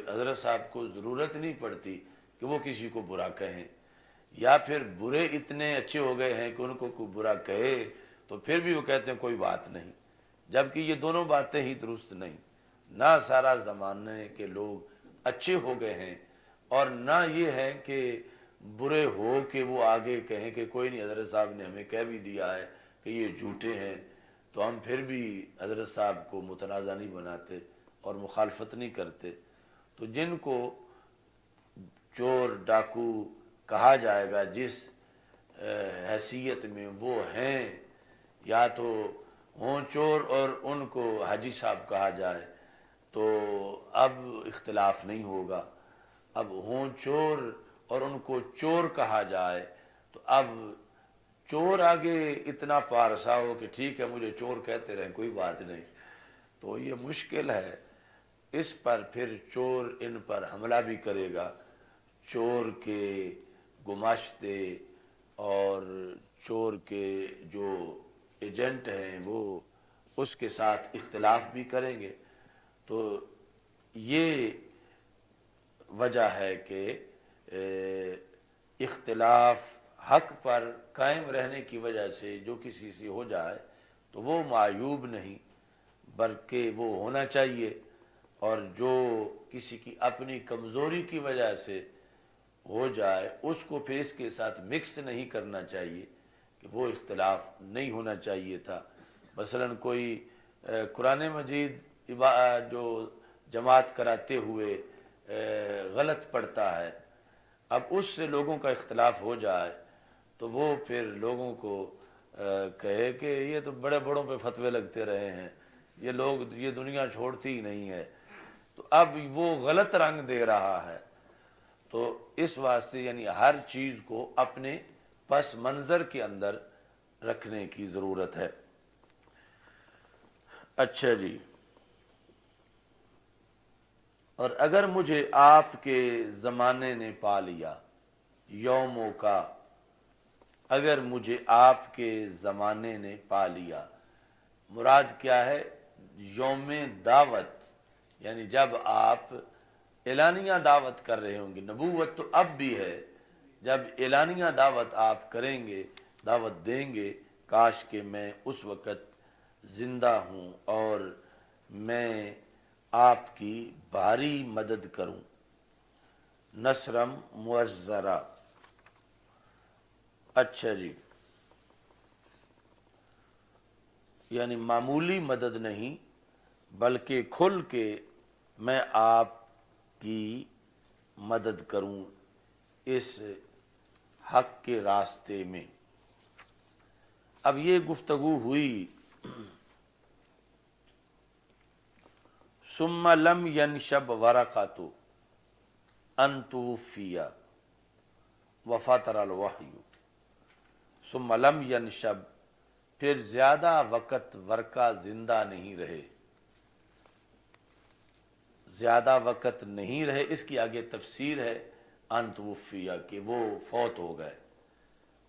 حضرت صاحب کو ضرورت نہیں پڑتی کہ وہ کسی کو برا کہیں، یا پھر برے اتنے اچھے ہو گئے ہیں کہ ان کو کوئی برا کہے تو پھر بھی وہ کہتے ہیں کوئی بات نہیں، جبکہ یہ دونوں باتیں ہی درست نہیں، نہ سارا زمانے کے لوگ اچھے ہو گئے ہیں اور نہ یہ ہے کہ برے ہو کہ وہ آگے کہیں کہ کوئی نہیں، حضرت صاحب نے ہمیں کہہ بھی دیا ہے کہ یہ جھوٹے ہیں تو ہم پھر بھی حضرت صاحب کو متنازع نہیں بناتے اور مخالفت نہیں کرتے۔ تو جن کو چور ڈاکو کہا جائے گا جس حیثیت میں وہ ہیں، یا تو ہوں چور اور ان کو حاجی صاحب کہا جائے تو اب اختلاف نہیں ہوگا، اب ہوں چور اور ان کو چور کہا جائے تو اب چور آگے اتنا پارسا ہو کہ ٹھیک ہے مجھے چور کہتے رہیں کوئی بات نہیں، تو یہ مشکل ہے، اس پر پھر چور ان پر حملہ بھی کرے گا، چور کے گماشتے اور چور کے جو ایجنٹ ہیں وہ اس کے ساتھ اختلاف بھی کریں گے، تو یہ وجہ ہے کہ اختلاف حق پر قائم رہنے کی وجہ سے جو کسی سے ہو جائے تو وہ معیوب نہیں بلکہ وہ ہونا چاہیے، اور جو کسی کی اپنی کمزوری کی وجہ سے ہو جائے اس کو پھر اس کے ساتھ مکس نہیں کرنا چاہیے کہ وہ اختلاف نہیں ہونا چاہیے تھا۔ مثلا کوئی قرآن مجید جو جماعت کراتے ہوئے غلط پڑھتا ہے، اب اس سے لوگوں کا اختلاف ہو جائے تو وہ پھر لوگوں کو کہے کہ یہ تو بڑے بڑوں پہ فتوے لگتے رہے ہیں، یہ لوگ یہ دنیا چھوڑتی ہی نہیں ہے، تو اب وہ غلط رنگ دے رہا ہے، تو اس واسطے یعنی ہر چیز کو اپنے پس منظر کے اندر رکھنے کی ضرورت ہے۔ اچھا جی، اور اگر مجھے آپ کے زمانے نے پا لیا یوموں کا، اگر مجھے آپ کے زمانے نے پا لیا، مراد کیا ہے؟ یوم دعوت، یعنی جب آپ اعلانیہ دعوت کر رہے ہوں گے، نبوت تو اب بھی ہے، جب اعلانیہ دعوت آپ کریں گے، دعوت دیں گے، کاش کہ میں اس وقت زندہ ہوں اور میں آپ کی بھاری مدد کروں، نصرم معزرہ۔ اچھا جی، یعنی معمولی مدد نہیں بلکہ کھل کے میں آپ کی مدد کروں اس حق کے راستے میں۔ اب یہ گفتگو ہوئی، ثم لم ینشب ورقۃ ان توفی وفتر الوحی، ثم لم ینشب، پھر زیادہ وقت ورقہ زندہ نہیں رہے، زیادہ وقت نہیں رہے، اس کی آگے تفسیر ہے ان توفی، کہ وہ فوت ہو گئے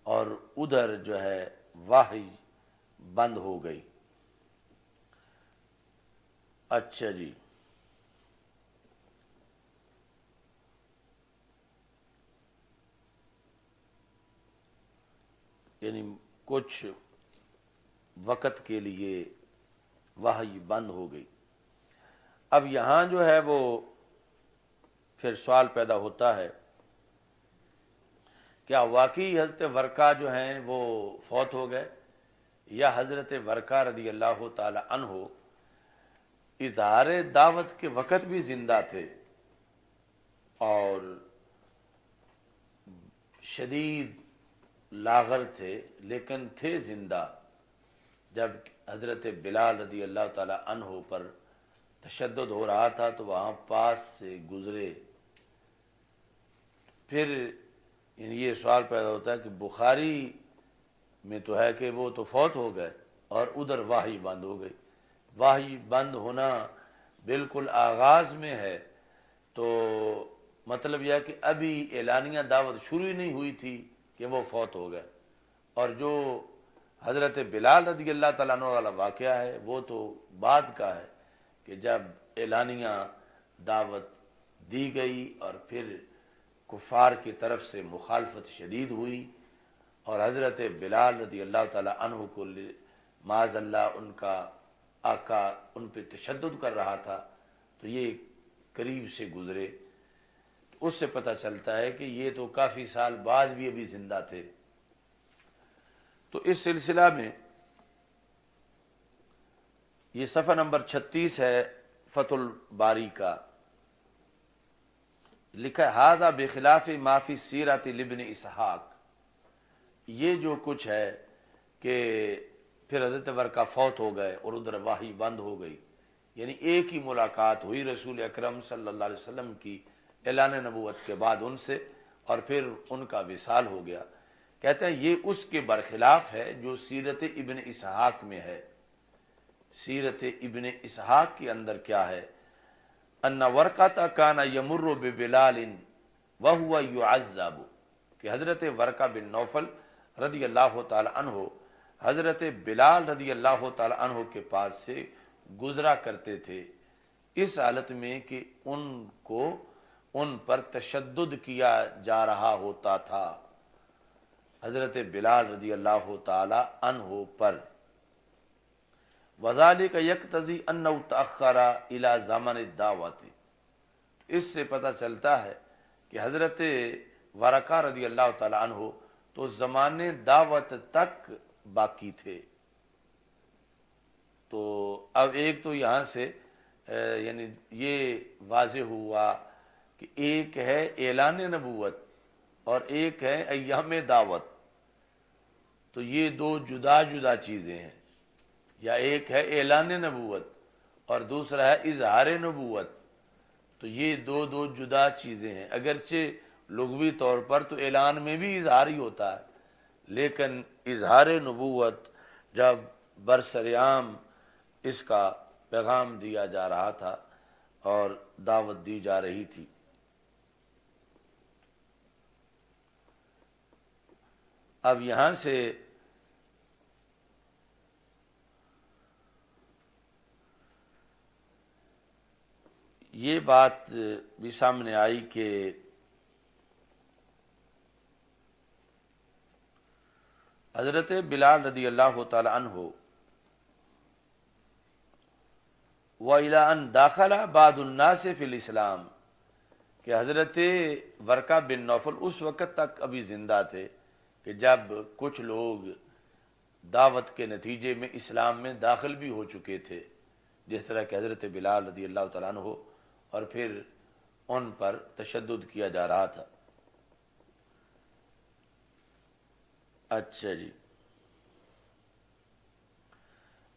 اور ادھر جو ہے وحی بند ہو گئی۔ اچھا جی، یعنی کچھ وقت کے لیے وحی بند ہو گئی۔ اب یہاں جو ہے وہ پھر سوال پیدا ہوتا ہے، کیا واقعی حضرت ورقہ جو ہیں وہ فوت ہو گئے، یا حضرت ورقہ رضی اللہ تعالی عنہ اظہار دعوت کے وقت بھی زندہ تھے اور شدید لاغر تھے لیکن تھے زندہ؟ جب حضرت بلال رضی اللہ تعالی عنہ پر تشدد ہو رہا تھا تو وہاں پاس سے گزرے۔ پھر یہ سوال پیدا ہوتا ہے کہ بخاری میں تو ہے کہ وہ تو فوت ہو گئے اور ادھر وحی بند ہو گئی۔ وحی بند ہونا بالکل آغاز میں ہے، تو مطلب یہ کہ ابھی اعلانیہ دعوت شروع ہی نہیں ہوئی تھی کہ وہ فوت ہو گئے۔ اور جو حضرت بلال رضی اللہ تعالیٰ عنہ والا واقعہ ہے وہ تو بعد کا ہے، کہ جب اعلانیہ دعوت دی گئی اور پھر کفار کی طرف سے مخالفت شدید ہوئی اور حضرت بلال رضی اللہ تعالیٰ عنہ کو معاذ اللہ ان کا آقا ان پہ تشدد کر رہا تھا، تو یہ قریب سے گزرے۔ اس سے پتہ چلتا ہے کہ یہ تو کافی سال بعد بھی ابھی زندہ تھے۔ تو اس سلسلہ میں یہ صفحہ نمبر 36 ہے فتح الباری کا، لکھا ہے ھذا بخلاف ما فی سیرۃ لابن اسحاق۔ یہ جو کچھ ہے کہ پھر حضرت ورقہ فوت ہو گئے اور ادھر وحی بند ہو گئی، یعنی ایک ہی ملاقات ہوئی رسول اکرم صلی اللہ علیہ وسلم کی اعلان نبوت کے بعد ان سے، اور پھر ان کا وصال ہو گیا۔ کہتے ہیں یہ اس کے برخلاف ہے جو سیرت ابن اسحاق میں ہے۔ سیرت ابن اسحاق کے اندر کیا ہے؟ ان ورقۃ کان یمر ببلال وہو یعذب، کہ حضرت ورقہ بن نوفل رضی اللہ تعالی عنہ حضرت بلال رضی اللہ تعالی عنہ کے پاس سے گزرا کرتے تھے اس حالت میں کہ ان پر تشدد کیا جا رہا ہوتا تھا، حضرت بلال رضی اللہ تعالی عنہ پر۔ وذالک یقتضی انہ تأخر الی زمن الدعوۃ، اس سے پتہ چلتا ہے کہ حضرت ورقہ رضی اللہ تعالی عنہ تو زمان دعوت تک باقی تھے۔ تو اب ایک تو یہاں سے یعنی یہ واضح ہوا کہ ایک ہے اعلان نبوت اور ایک ہے ایام دعوت، تو یہ دو جدا جدا چیزیں ہیں، یا ایک ہے اعلان نبوت اور دوسرا ہے اظہار نبوت، تو یہ دو جدا چیزیں ہیں۔ اگرچہ لغوی طور پر تو اعلان میں بھی اظہار ہی ہوتا ہے، لیکن اظہار نبوت جب برسرعام اس کا پیغام دیا جا رہا تھا اور دعوت دی جا رہی تھی۔ اب یہاں سے یہ بات بھی سامنے آئی کہ حضرت بلال رضی اللہ تعالی عنہ وَإِلَىٰ أَن دَاخَلَ بَعْضُ النَّاسِ فِي الْإِسْلَامِ کہ حضرت ورقہ بن نوفل اس وقت تک ابھی زندہ تھے کہ جب کچھ لوگ دعوت کے نتیجے میں اسلام میں داخل بھی ہو چکے تھے، جس طرح کہ حضرت بلال رضی اللہ تعالیٰ عنہ ہو، اور پھر ان پر تشدد کیا جا رہا تھا۔ اچھا جی،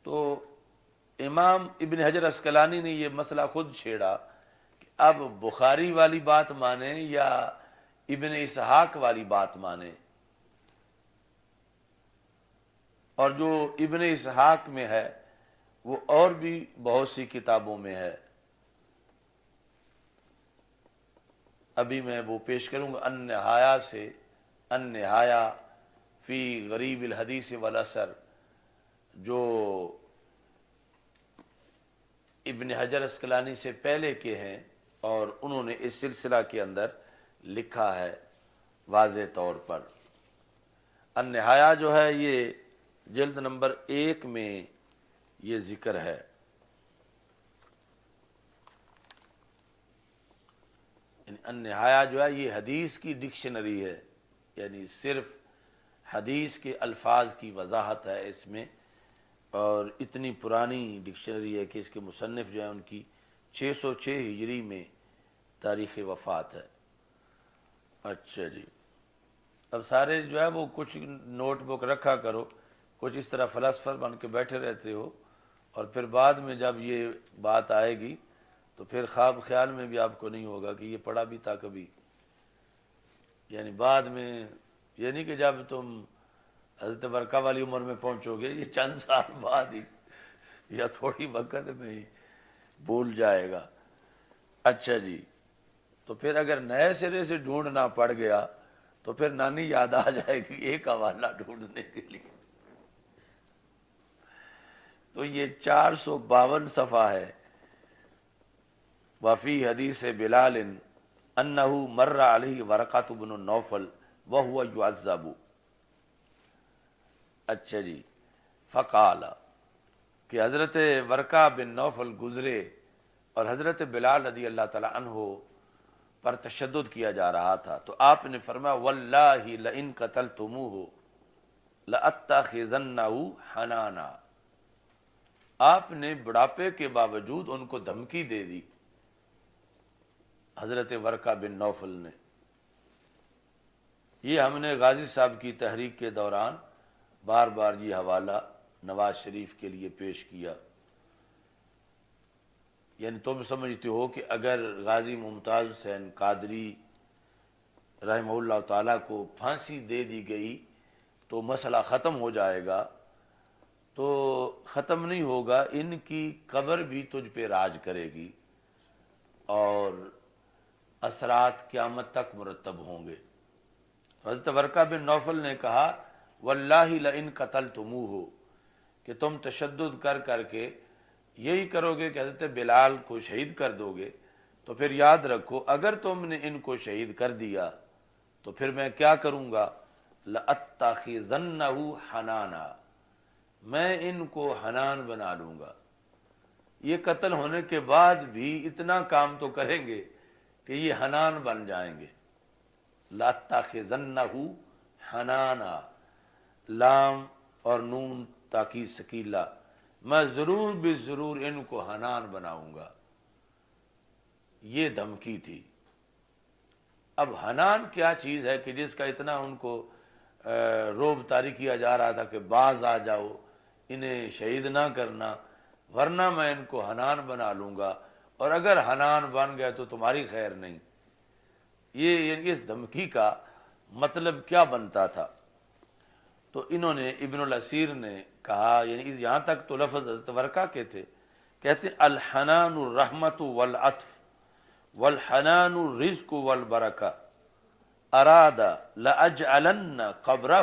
تو امام ابن حجر عسقلانی نے یہ مسئلہ خود چھیڑا کہ اب بخاری والی بات مانیں یا ابن اسحاق والی بات مانیں، اور جو ابن اسحاق میں ہے وہ اور بھی بہت سی کتابوں میں ہے۔ ابھی میں وہ پیش کروں گا، النہایہ سے، النہایہ فی غریب الحدیث والاثر، جو ابن حجر عسقلانی سے پہلے کے ہیں، اور انہوں نے اس سلسلہ کے اندر لکھا ہے واضح طور پر۔ النہایہ جو ہے یہ جلد نمبر 1 میں یہ ذکر ہے۔ النہایہ جو ہے یہ حدیث کی ڈکشنری ہے، یعنی صرف حدیث کے الفاظ کی وضاحت ہے اس میں، اور اتنی پرانی ڈکشنری ہے کہ اس کے مصنف جو ہیں ان کی 606 ہجری میں تاریخ وفات ہے۔ اچھا جی، اب سارے جو ہے وہ کچھ نوٹ بک رکھا کرو، کچھ اس طرح فلسفہ بن کے بیٹھے رہتے ہو، اور پھر بعد میں جب یہ بات آئے گی تو پھر خواب خیال میں بھی آپ کو نہیں ہوگا کہ یہ پڑھا بھی تھا کبھی، یعنی بعد میں، یعنی کہ جب تم حضرت برکہ والی عمر میں پہنچو گے، یہ چند سال بعد ہی یا تھوڑی وقت میں ہی بھول جائے گا۔ اچھا جی، تو پھر اگر نئے سرے سے ڈھونڈنا پڑ گیا تو پھر نانی یاد آ جائے گی ایک حوالہ ڈھونڈنے کے لیے۔ تو یہ 452 صفحہ ہے۔ وفی حدیث بلال انہ مر علیہ ورقۃ بن نوفل وہو یعذب۔ اچھا جی، فقال کہ حضرت ورقہ بن نوفل گزرے اور حضرت بلال رضی اللہ تعالی عنہ پر تشدد کیا جا رہا تھا، تو آپ نے فرمایا واللہ لئن قتلتموہ لأتخذنہ حنانا۔ آپ نے بڑھاپے کے باوجود ان کو دھمکی دے دی، حضرت ورقہ بن نوفل نے۔ یہ ہم نے غازی صاحب کی تحریک کے دوران بار بار یہ حوالہ نواز شریف کے لیے پیش کیا۔ یعنی تم سمجھتے ہو کہ اگر غازی ممتاز حسین قادری رحمہ اللہ تعالیٰ کو پھانسی دے دی گئی تو مسئلہ ختم ہو جائے گا، تو ختم نہیں ہوگا، ان کی قبر بھی تجھ پہ راج کرے گی اور اثرات قیامت تک مرتب ہوں گے۔ حضرت ورقہ بن نوفل نے کہا واللہ لئن قتلتموہ، کہ تم تشدد کر کر کے یہی کرو گے کہ حضرت بلال کو شہید کر دو گے، تو پھر یاد رکھو اگر تم نے ان کو شہید کر دیا تو پھر میں کیا کروں گا، لَأَتَّخِذَنَّهُ حَنَانًا، میں ان کو حنان بنا لوں گا۔ یہ قتل ہونے کے بعد بھی اتنا کام تو کریں گے کہ یہ حنان بن جائیں گے۔ لَأَتَّخِذَنَّهُ حَنَانًا، لام اور نون تاکید ثقیلہ، میں ضرور بھی ضرور ان کو حنان بناؤں گا۔ یہ دھمکی تھی۔ اب حنان کیا چیز ہے کہ جس کا اتنا ان کو روب طاری کیا جا رہا تھا کہ باز آ جاؤ، انہیں شہید نہ کرنا، ورنہ میں ان کو حنان بنا لوں گا، اور اگر حنان بن گیا تو تمہاری خیر نہیں۔ یہ اس دھمکی کا مطلب کیا بنتا تھا؟ تو انہوں نے ابن الاسیر نے کہا، یعنی یہاں تک تو لفظ حضرت ورقہ کے تھے، کہتے الحنان الرحمت والعطف والحنان الرزق والبرکہ اراد لأجعلن قبرہ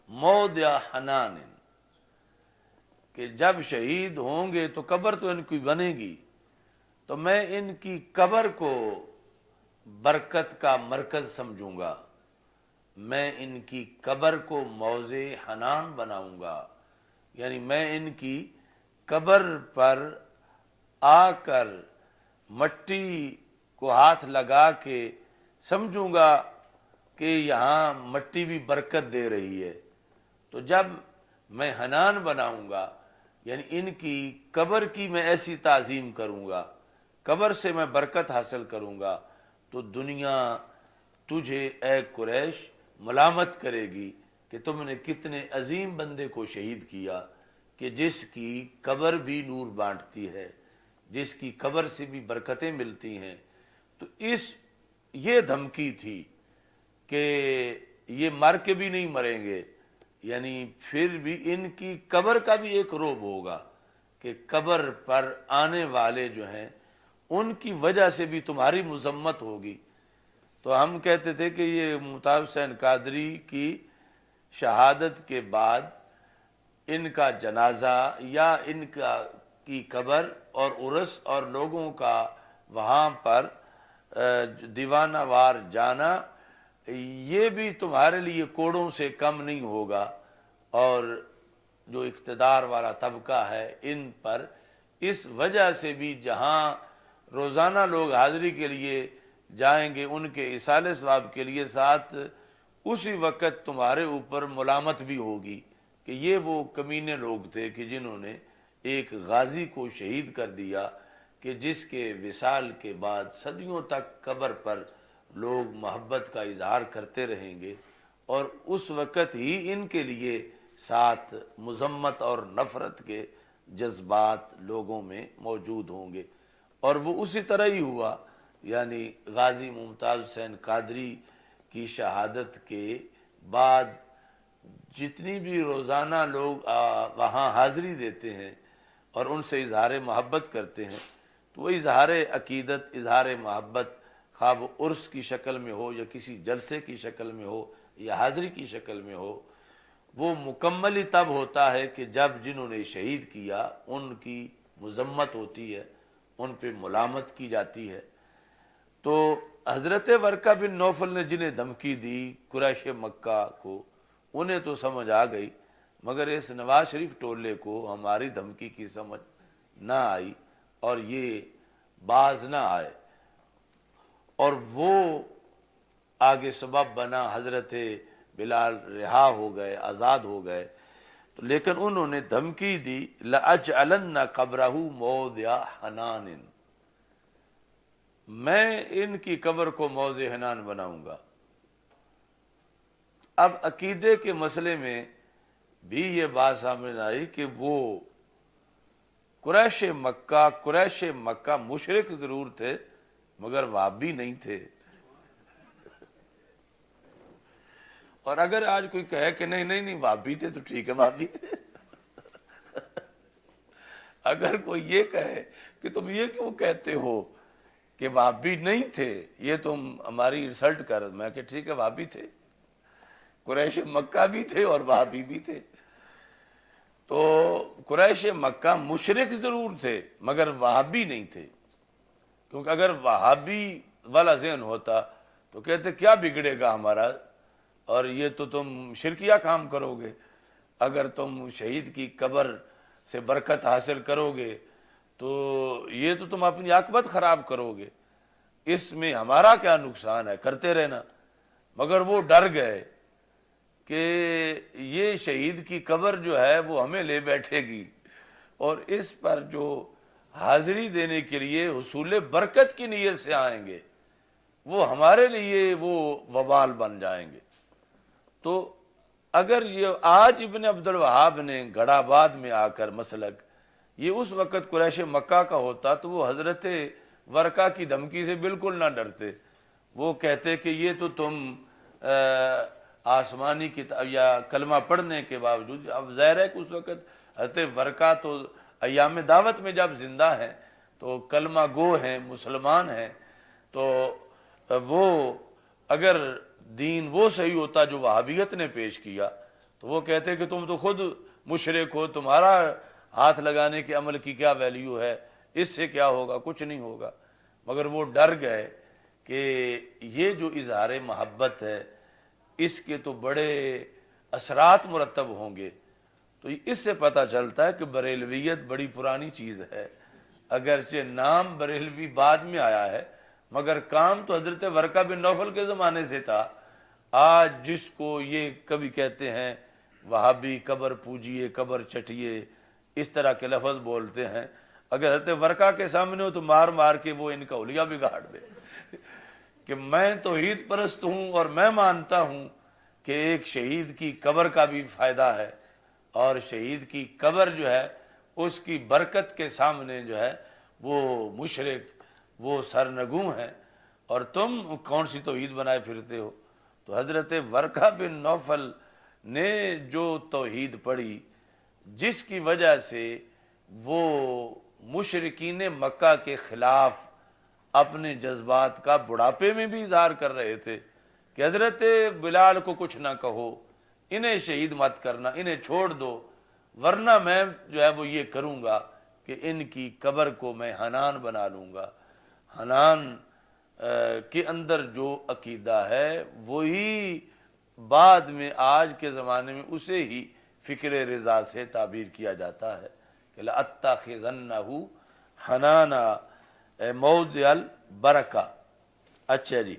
موضع حنان، کہ جب شہید ہوں گے تو قبر تو ان کی بنے گی، تو میں ان کی قبر کو برکت کا مرکز سمجھوں گا، میں ان کی قبر کو موضع حنان بناؤں گا، یعنی میں ان کی قبر پر آ کر مٹی کو ہاتھ لگا کے سمجھوں گا کہ یہاں مٹی بھی برکت دے رہی ہے۔ تو جب میں حنان بناؤں گا، یعنی ان کی قبر کی میں ایسی تعظیم کروں گا، قبر سے میں برکت حاصل کروں گا، تو دنیا تجھے اے قریش ملامت کرے گی کہ تم نے کتنے عظیم بندے کو شہید کیا، کہ جس کی قبر بھی نور بانٹتی ہے، جس کی قبر سے بھی برکتیں ملتی ہیں۔ تو یہ دھمکی تھی کہ یہ مر کے بھی نہیں مریں گے، یعنی پھر بھی ان کی قبر کا بھی ایک رعب ہوگا کہ قبر پر آنے والے جو ہیں ان کی وجہ سے بھی تمہاری مذمت ہوگی۔ تو ہم کہتے تھے کہ یہ ممتاز حسین قادری کی شہادت کے بعد ان کا جنازہ یا ان کی قبر اور عرس اور لوگوں کا وہاں پر دیوانہ وار جانا، یہ بھی تمہارے لیے کوڑوں سے کم نہیں ہوگا، اور جو اقتدار والا طبقہ ہے ان پر اس وجہ سے بھی جہاں روزانہ لوگ حاضری کے لیے جائیں گے ان کے ایصال ثواب کے لیے، ساتھ اسی وقت تمہارے اوپر ملامت بھی ہوگی کہ یہ وہ کمینے لوگ تھے کہ جنہوں نے ایک غازی کو شہید کر دیا، کہ جس کے وصال کے بعد صدیوں تک قبر پر لوگ محبت کا اظہار کرتے رہیں گے، اور اس وقت ہی ان کے لیے ساتھ مذمت اور نفرت کے جذبات لوگوں میں موجود ہوں گے۔ اور وہ اسی طرح ہی ہوا، یعنی غازی ممتاز حسین قادری کی شہادت کے بعد جتنی بھی روزانہ لوگ وہاں حاضری دیتے ہیں اور ان سے اظہار محبت کرتے ہیں، تو وہ اظہار عقیدت، اظہار محبت خواہ وہ عرس کی شکل میں ہو یا کسی جلسے کی شکل میں ہو یا حاضری کی شکل میں ہو، وہ مکمل ہی تب ہوتا ہے کہ جب جنہوں نے شہید کیا ان کی مذمت ہوتی ہے، ان پہ ملامت کی جاتی ہے۔ تو حضرت ورقہ بن نوفل نے جنہیں دھمکی دی قریش مکہ کو، انہیں تو سمجھ آ گئی، مگر اس نواز شریف ٹولے کو ہماری دھمکی کی سمجھ نہ آئی اور یہ باز نہ آئے، اور وہ آگے سبب بنا حضرت بلال رہا ہو گئے، آزاد ہو گئے۔ تو لیکن انہوں نے دھمکی دی لَأَجْعَلَنَّ قَبْرَهُ مَوْضِعَ حَنَانٍ، میں ان کی قبر کو موضع حنان بناؤں گا۔ اب عقیدے کے مسئلے میں بھی یہ بات سامنے آئی کہ وہ قریش مکہ مشرک ضرور تھے مگر وہابی نہیں تھے۔ اور اگر آج کوئی کہے کہ نہیں وہابی تھے تو ٹھیک ہے، وہابی تھے۔ اگر کوئی یہ کہے کہ تم یہ کیوں کہتے ہو کہ وہابی نہیں تھے، یہ تم ہماری انسلٹ کر، میں کہ ٹھیک ہے وہابی تھے، قریش مکہ بھی تھے اور وہابی بھی تھے۔ تو قریش مکہ مشرک ضرور تھے مگر وہابی نہیں تھے، کیونکہ اگر وہابی والا ذہن ہوتا تو کہتے کیا بگڑے گا ہمارا، اور یہ تو تم شرکیہ کام کرو گے، اگر تم شہید کی قبر سے برکت حاصل کرو گے تو یہ تو تم اپنی عاقبت خراب کرو گے، اس میں ہمارا کیا نقصان ہے، کرتے رہنا۔ مگر وہ ڈر گئے کہ یہ شہید کی قبر جو ہے وہ ہمیں لے بیٹھے گی، اور اس پر جو حاضری دینے کے لیے حصول برکت کی نیت سے آئیں گے وہ ہمارے لیے وہ وبال بن جائیں گے۔ تو اگر یہ آج ابن عبد الوہاب نے گڑھ آباد میں آ کر مسلک یہ اس وقت قریش مکہ کا ہوتا تو وہ حضرت ورقہ کی دھمکی سے بالکل نہ ڈرتے، وہ کہتے کہ یہ تو تم آسمانی کتاب یا کلمہ پڑھنے کے باوجود، اب ظاہر ہے کہ اس وقت حضرت ورقہ تو ایام دعوت میں جب زندہ ہیں تو کلمہ گو ہیں، مسلمان ہیں، تو وہ اگر دین وہ صحیح ہوتا جو وہابیت نے پیش کیا تو وہ کہتے کہ تم تو خود مشرک ہو، تمہارا ہاتھ لگانے کے عمل کی کیا ویلیو ہے، اس سے کیا ہوگا، کچھ نہیں ہوگا، مگر وہ ڈر گئے کہ یہ جو اظہار محبت ہے اس کے تو بڑے اثرات مرتب ہوں گے۔ تو اس سے پتہ چلتا ہے کہ بریلویت بڑی پرانی چیز ہے، اگرچہ نام بریلوی بعد میں آیا ہے مگر کام تو حضرت ورقہ بن نوفل کے زمانے سے تھا۔ آج جس کو یہ کبھی کہتے ہیں وہابی، قبر پوجیے، قبر چٹیے، اس طرح کے لفظ بولتے ہیں، اگر حضرت ورقہ کے سامنے ہو تو مار مار کے وہ ان کا حلیہ بگاڑ دے کہ میں توحید پرست ہوں اور میں مانتا ہوں کہ ایک شہید کی قبر کا بھی فائدہ ہے، اور شہید کی قبر جو ہے اس کی برکت کے سامنے جو ہے وہ مشرک، وہ سرنگوں ہے، اور تم کون سی توحید بنائے پھرتے ہو۔ تو حضرت ورقہ بن نوفل نے جو توحید پڑھی، جس کی وجہ سے وہ مشرکین مکہ کے خلاف اپنے جذبات کا بڑھاپے میں بھی اظہار کر رہے تھے کہ حضرت بلال کو کچھ نہ کہو، انہیں شہید مت کرنا، انہیں چھوڑ دو، ورنہ میں جو ہے وہ یہ کروں گا کہ ان کی قبر کو میں حنان بنا لوں گا۔ حنان کے اندر جو عقیدہ ہے وہی بعد میں آج کے زمانے میں اسے ہی فکر رضا سے تعبیر کیا جاتا ہے کہ لَأَتَّخِذَنَّهُ حَنَانًا مَوْضِعَ الْبَرَكَةِ۔ اچھا جی،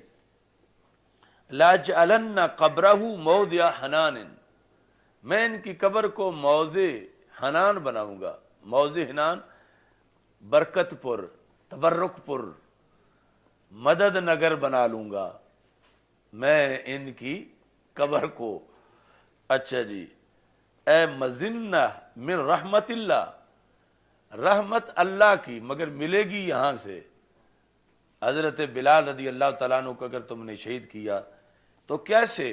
لَأَجْعَلَنَّ قَبْرَهُ مَوْضِعَ حَنَانٍ، میں ان کی قبر کو موضع حنان بناؤں گا۔ موضع حنان برکت پر، تبرک پر، مدد نگر بنا لوں گا میں ان کی قبر کو۔ اچھا جی، اے مزنہ من رحمت اللہ، رحمت اللہ کی مگر ملے گی یہاں سے۔ حضرت بلال رضی اللہ تعالیٰ عنہ کو اگر تم نے شہید کیا تو کیسے؟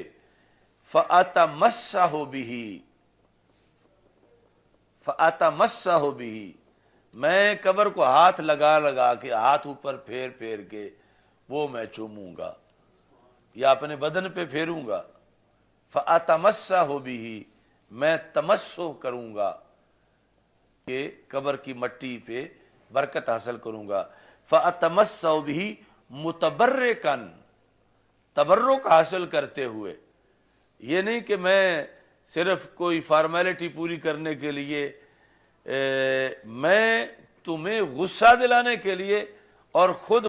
فَأَتَمَسَّهُ بِهِ، فَأَتَمَسَّهُ بِهِ، میں قبر کو ہاتھ لگا لگا کے، ہاتھ اوپر پھیر پھیر کے وہ میں چوموں گا یا اپنے بدن پہ پھیروں گا۔ فَأَتَمَسَّهُ بِهِ، میں تمسح کروں گا کہ قبر کی مٹی پہ برکت حاصل کروں گا۔ فَأَتَمَسَّهُ بِهِ مُتَبَرِّكًا، تبرک حاصل کرتے ہوئے، یہ نہیں کہ میں صرف کوئی فارمیلٹی پوری کرنے کے لیے، میں تمہیں غصہ دلانے کے لیے اور خود